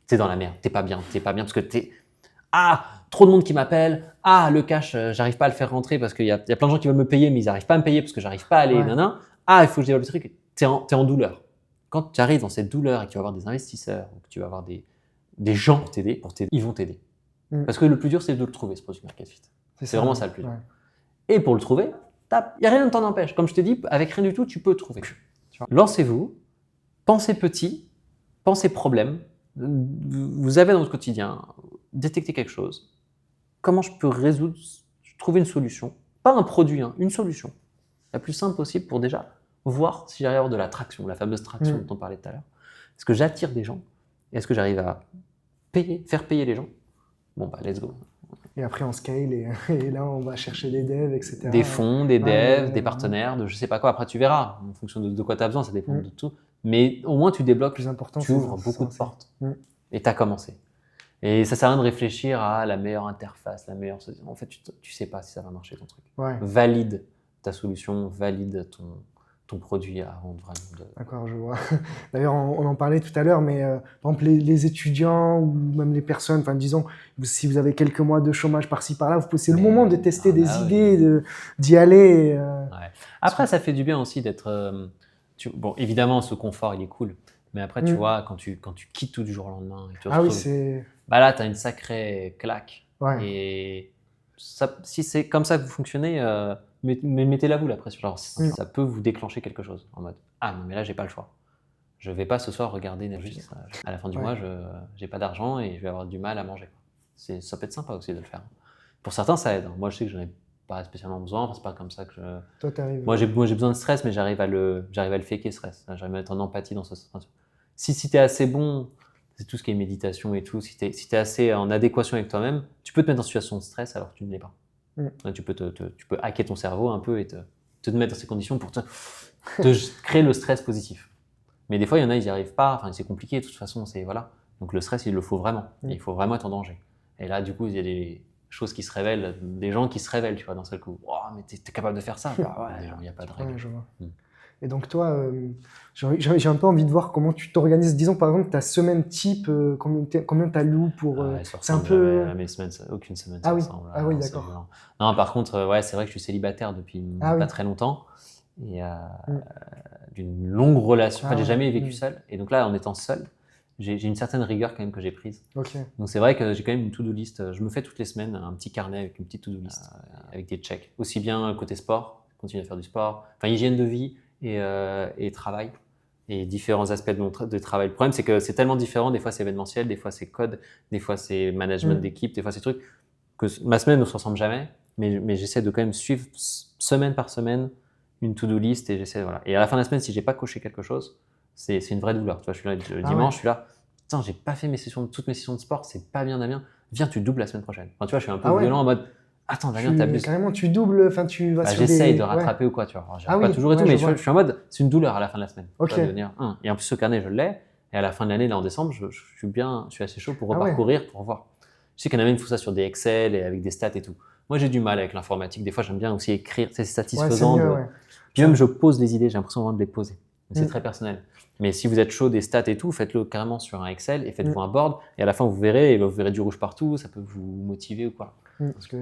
Speaker 2: tu es dans la merde. Tu n'es pas bien parce que tu es. Trop de monde qui m'appelle. Le cash, j'arrive pas à le faire rentrer parce qu'il y a plein de gens qui veulent me payer, mais ils n'arrivent pas à me payer parce que j'arrive pas à aller. Il faut que je développe le truc. T'es en douleur. Quand tu arrives dans cette douleur et que tu vas avoir des investisseurs, que tu vas avoir des gens pour t'aider, ils vont t'aider. Parce que le plus dur, c'est de le trouver, ce product market fit. C'est vraiment ça le plus dur. Et pour le trouver, il n'y a rien ne t'en empêche. Comme je t'ai dit, avec rien du tout, tu peux le trouver. Lancez-vous, pensez petit, pensez problème. Vous avez dans votre quotidien détecter quelque chose. Comment je peux trouver une solution? Pas un produit, une solution. La plus simple possible pour déjà voir si j'arrive à avoir de la traction, la fameuse traction dont on parlait tout à l'heure. Est-ce que j'attire des gens? Est-ce que j'arrive à faire payer les gens? Bon, let's go.
Speaker 1: Et après, on scale et là, on va chercher des devs, etc.
Speaker 2: Des fonds, des devs, des partenaires, de je sais pas quoi. Après, tu verras. En fonction de quoi tu as besoin, ça dépend de tout. Mais au moins, tu débloques, tu ouvres beaucoup de portes. Et tu as commencé. Et ça sert à rien de réfléchir à la meilleure interface, la meilleure. En fait, tu sais pas si ça va marcher ton truc. Valide ta solution, valide ton produit avant de vraiment.
Speaker 1: D'accord, je vois. D'ailleurs, on en parlait tout à l'heure, mais par exemple, les étudiants ou même les personnes, enfin, disons, si vous avez quelques mois de chômage par-ci par-là, c'est le moment de tester des idées, d'y aller.
Speaker 2: Après, ça fait du bien aussi d'être. Bon, évidemment, ce confort, il est cool. Mais après, tu vois, quand tu quittes tout du jour au lendemain et tu retrouves,
Speaker 1: c'est.
Speaker 2: Là, tu as une sacrée claque. Et si c'est comme ça que vous fonctionnez, mais mettez-la vous la pression. Alors, ça peut vous déclencher quelque chose en mode ah non mais là j'ai pas le choix. Je vais pas ce soir regarder Netflix. À la fin du mois, j'ai pas d'argent et je vais avoir du mal à manger. Ça peut être sympa aussi de le faire. Pour certains, ça aide. Moi, je sais que j'en ai pas spécialement besoin. Enfin, c'est pas comme ça que je.
Speaker 1: Toi, t'arrives.
Speaker 2: Moi, j'ai besoin de stress, mais j'arrive à le faker stress. J'arrive à être en empathie dans ce stress. Si t'es assez bon, c'est tout ce qui est méditation et tout. Si t'es assez en adéquation avec toi-même, tu peux te mettre en situation de stress alors que tu ne l'es pas. Tu peux hacker ton cerveau un peu et te mettre dans ces conditions pour te créer le stress positif. Mais des fois, il y en a, ils n'y arrivent pas. Enfin, c'est compliqué. De toute façon, voilà. Donc, le stress, il le faut vraiment. Il faut vraiment être en danger. Et là, du coup, il y a des choses qui se révèlent, des gens qui se révèlent, tu vois, d'un seul coup. Oh, mais t'es capable de faire ça? Il n'y a pas de règle.
Speaker 1: Je vois. Et donc, toi, j'ai un peu envie de voir comment tu t'organises. Disons, par exemple, ta semaine type, combien tu alloues pour.
Speaker 2: C'est un peu. Mes semaines, aucune semaine.
Speaker 1: Ah oui,
Speaker 2: ressemble,
Speaker 1: ah oui, d'accord.
Speaker 2: Non, par contre, c'est vrai que je suis célibataire depuis pas très longtemps. Et d'une longue relation. Enfin, j'ai jamais vécu seul. Et donc là, en étant seul, j'ai une certaine rigueur quand même que j'ai prise. Donc c'est vrai que j'ai quand même une to-do list. Je me fais toutes les semaines un petit carnet avec une petite to-do list avec des checks. Aussi bien côté sport, continuer à faire du sport, enfin hygiène de vie et travail et différents aspects de travail. Le problème, c'est que c'est tellement différent. Des fois, c'est événementiel, des fois, c'est code, des fois, c'est management d'équipe, des fois, c'est trucs que ma semaine ne se ressemble jamais. Mais j'essaie de quand même suivre semaine par semaine une to-do list et j'essaie, voilà. Et à la fin de la semaine, si j'ai pas coché quelque chose, c'est une vraie douleur. Tu vois, je suis là le dimanche, je suis là, putain, j'ai pas fait toutes mes sessions de sport, c'est pas bien, Damien. Viens, tu doubles la semaine prochaine. Enfin, tu vois, je suis un peu violent en mode, attends, Damien, t'abuses.
Speaker 1: Carrément, tu doubles, enfin, tu vas sur
Speaker 2: j'essaye de rattraper ou quoi, tu vois. Alors, j'arrive pas toujours et tout, mais je suis en mode, c'est une douleur à la fin de la semaine. Et en plus, ce carnet, je l'ai. Et à la fin de l'année, là, en décembre, je suis assez chaud pour reparcourir, pour voir. Je sais qu'il y en a même qui font ça sur des Excel et avec des stats et tout. Moi, j'ai du mal avec l'informatique. Des fois, j'aime bien aussi écrire. C'est satisfaisant. Puis même, je pose les idées. J'ai l'impression vraiment de les poser. C'est très personnel. Mais si vous êtes chaud des stats et tout, faites-le carrément sur un Excel et faites-vous un board. Et à la fin, vous verrez du rouge partout. Ça peut vous motiver ou quoi.
Speaker 1: Parce que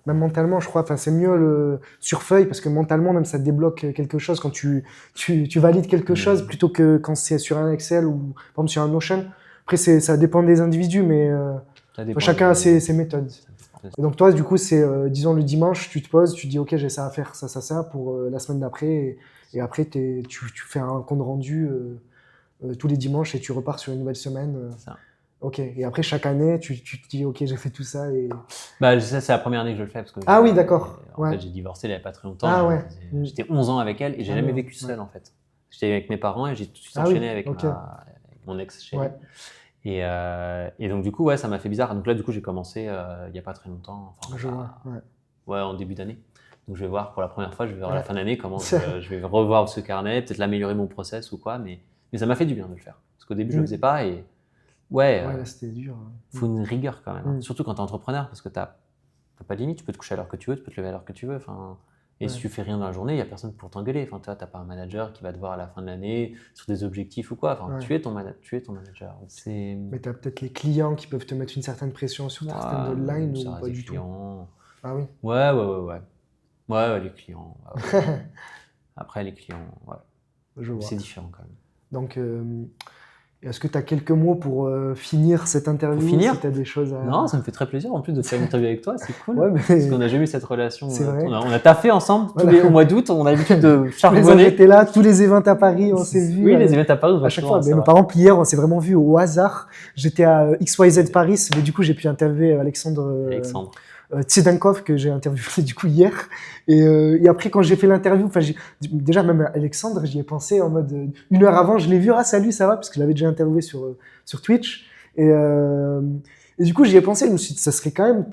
Speaker 1: même mentalement, je crois, c'est mieux sur feuille parce que mentalement, même ça débloque quelque chose quand tu valides quelque chose plutôt que quand c'est sur un Excel ou par exemple sur un Notion. Après, ça dépend des individus, mais chacun a ses méthodes. Et donc toi, du coup, c'est, disons, le dimanche, tu te poses, tu dis, OK, j'ai ça à faire, ça, pour la semaine d'après. Et après, tu fais un compte rendu tous les dimanches et tu repars sur une nouvelle semaine.
Speaker 2: Ça.
Speaker 1: OK. Et après, chaque année, tu te dis, OK, j'ai fait tout ça. Et...
Speaker 2: ça, c'est la première année que je le fais. Parce que
Speaker 1: oui, d'accord.
Speaker 2: En fait, j'ai divorcé il n'y a pas très longtemps. J'étais 11 ans avec elle et j'ai jamais vécu seul, en fait. J'étais avec mes parents et j'ai tout de suite enchaîné avec mon ex chérie. Et donc, du coup, ça m'a fait bizarre. Donc là, du coup, j'ai commencé il n'y a pas très longtemps. En début d'année. Donc, je vais voir pour la première fois, je vais voir à la fin d'année comment je vais revoir ce carnet, peut-être l'améliorer mon process ou quoi. Mais ça m'a fait du bien de le faire. Parce qu'au début, je ne le faisais pas. Et
Speaker 1: c'était dur.
Speaker 2: Faut une rigueur quand même. Surtout quand tu es entrepreneur, parce que tu n'as pas de limite. Tu peux te coucher à l'heure que tu veux, tu peux te lever à l'heure que tu veux. Enfin, et si tu fais rien dans la journée, il n'y a personne pour t'engueuler. Enfin, tu n'as pas un manager qui va te voir à la fin de l'année sur des objectifs ou quoi. Enfin, tu es ton manager.
Speaker 1: Mais tu as peut-être les clients qui peuvent te mettre une certaine pression sur certaines deadlines ou pas du tout. Ah oui.
Speaker 2: Ouais, les clients. Après, les clients, c'est différent quand même.
Speaker 1: Donc, est-ce que tu as quelques mots pour finir cette interview?
Speaker 2: Pour finir,
Speaker 1: si tu as des choses à...
Speaker 2: Non, ça me fait très plaisir en plus de faire une interview avec toi, c'est cool. Parce qu'on n'a jamais eu cette relation.
Speaker 1: C'est vrai.
Speaker 2: On a taffé ensemble au mois d'août, on a l'habitude de charbonner.
Speaker 1: On était là, tous les events à Paris, on s'est vus.
Speaker 2: Oui, les events à Paris,
Speaker 1: à chaque fois. Par exemple, hier, on s'est vraiment vus au hasard. J'étais à XYZ Paris, mais du coup, j'ai pu interviewer Alexandre. Tsidankov que j'ai interviewé du coup hier et après quand j'ai fait l'interview, déjà même Alexandre, j'y ai pensé en mode une heure avant, je l'ai vu, salut, ça va, parce que je l'avais déjà interviewé sur Twitch et du coup j'y ai pensé, je me suis dit ça serait quand même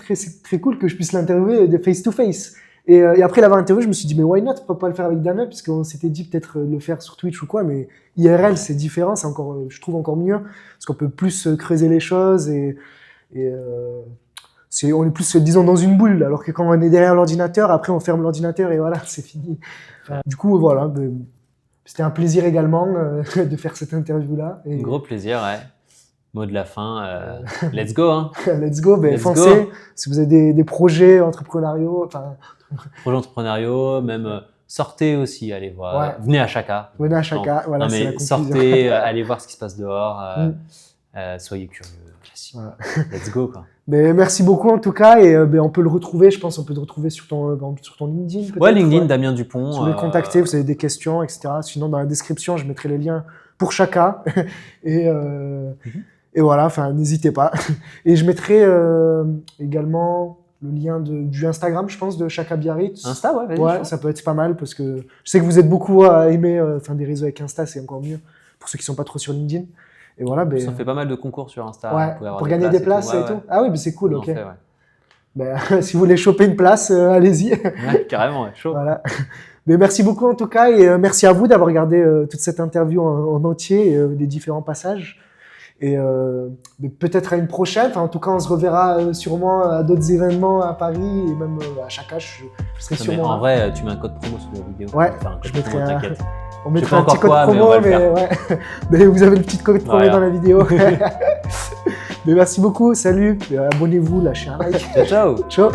Speaker 1: très cool que je puisse l'interviewer de face to face et après l'avoir interviewé, je me suis dit mais why not, pourquoi pas le faire avec Damien, puisqu'on s'était dit peut-être le faire sur Twitch ou quoi, mais IRL c'est différent, c'est encore, je trouve encore mieux parce qu'on peut plus creuser les choses et on est plus, disons, dans une bulle, alors que quand on est derrière l'ordinateur, après on ferme l'ordinateur et voilà, c'est fini. Du coup, voilà, c'était un plaisir également de faire cette interview-là.
Speaker 2: Un gros plaisir, ouais. Mot de la fin, let's go. Hein.
Speaker 1: Let's go, foncez. Go. Si vous avez des projets entrepreneuriaux.
Speaker 2: Projets entrepreneuriaux, même sortez aussi, allez voir. Venez à Chaka.
Speaker 1: Venez à Chaka, voilà, c'est la conclusion.
Speaker 2: Sortez, allez voir ce qui se passe dehors, soyez curieux, classique. Let's go, quoi.
Speaker 1: Mais merci beaucoup en tout cas, et on peut le retrouver, je pense, on peut te retrouver sur ton LinkedIn peut-être.
Speaker 2: Ouais, LinkedIn, Damien Dupont.
Speaker 1: Si vous voulez contacter, vous avez des questions, etc. Sinon, dans la description, je mettrai les liens pour chacun. Et voilà, enfin, n'hésitez pas. Et je mettrai également le lien du Instagram, je pense, de Chaka Biarritz.
Speaker 2: Insta, ouais, vas-y.
Speaker 1: Ouais, ça peut être pas mal parce que je sais que vous êtes beaucoup à aimer des réseaux avec Insta, c'est encore mieux pour ceux qui sont pas trop sur LinkedIn. Et voilà,
Speaker 2: on fait pas mal de concours sur Insta.
Speaker 1: Ouais, pour gagner des places et tout.
Speaker 2: Ouais.
Speaker 1: Ah oui, mais c'est cool, ok.
Speaker 2: Fait,
Speaker 1: ouais. Si vous voulez choper une place, allez-y.
Speaker 2: Ouais, carrément, ouais, chaud.
Speaker 1: Voilà. Mais merci beaucoup en tout cas, et merci à vous d'avoir regardé toute cette interview en entier, des différents passages. Et peut-être à une prochaine. Enfin, en tout cas, on se reverra sûrement à d'autres événements à Paris et même à Chaka. Je serai sûrement.
Speaker 2: Mais en vrai, tu mets un code promo sous la vidéo.
Speaker 1: Ouais,
Speaker 2: je mettrai t'inquiète.
Speaker 1: On mettra un petit code promo, mais vous avez le petit code promo dans la vidéo. Mais merci beaucoup, salut, abonnez-vous, lâchez un like.
Speaker 2: Ciao.
Speaker 1: Ciao.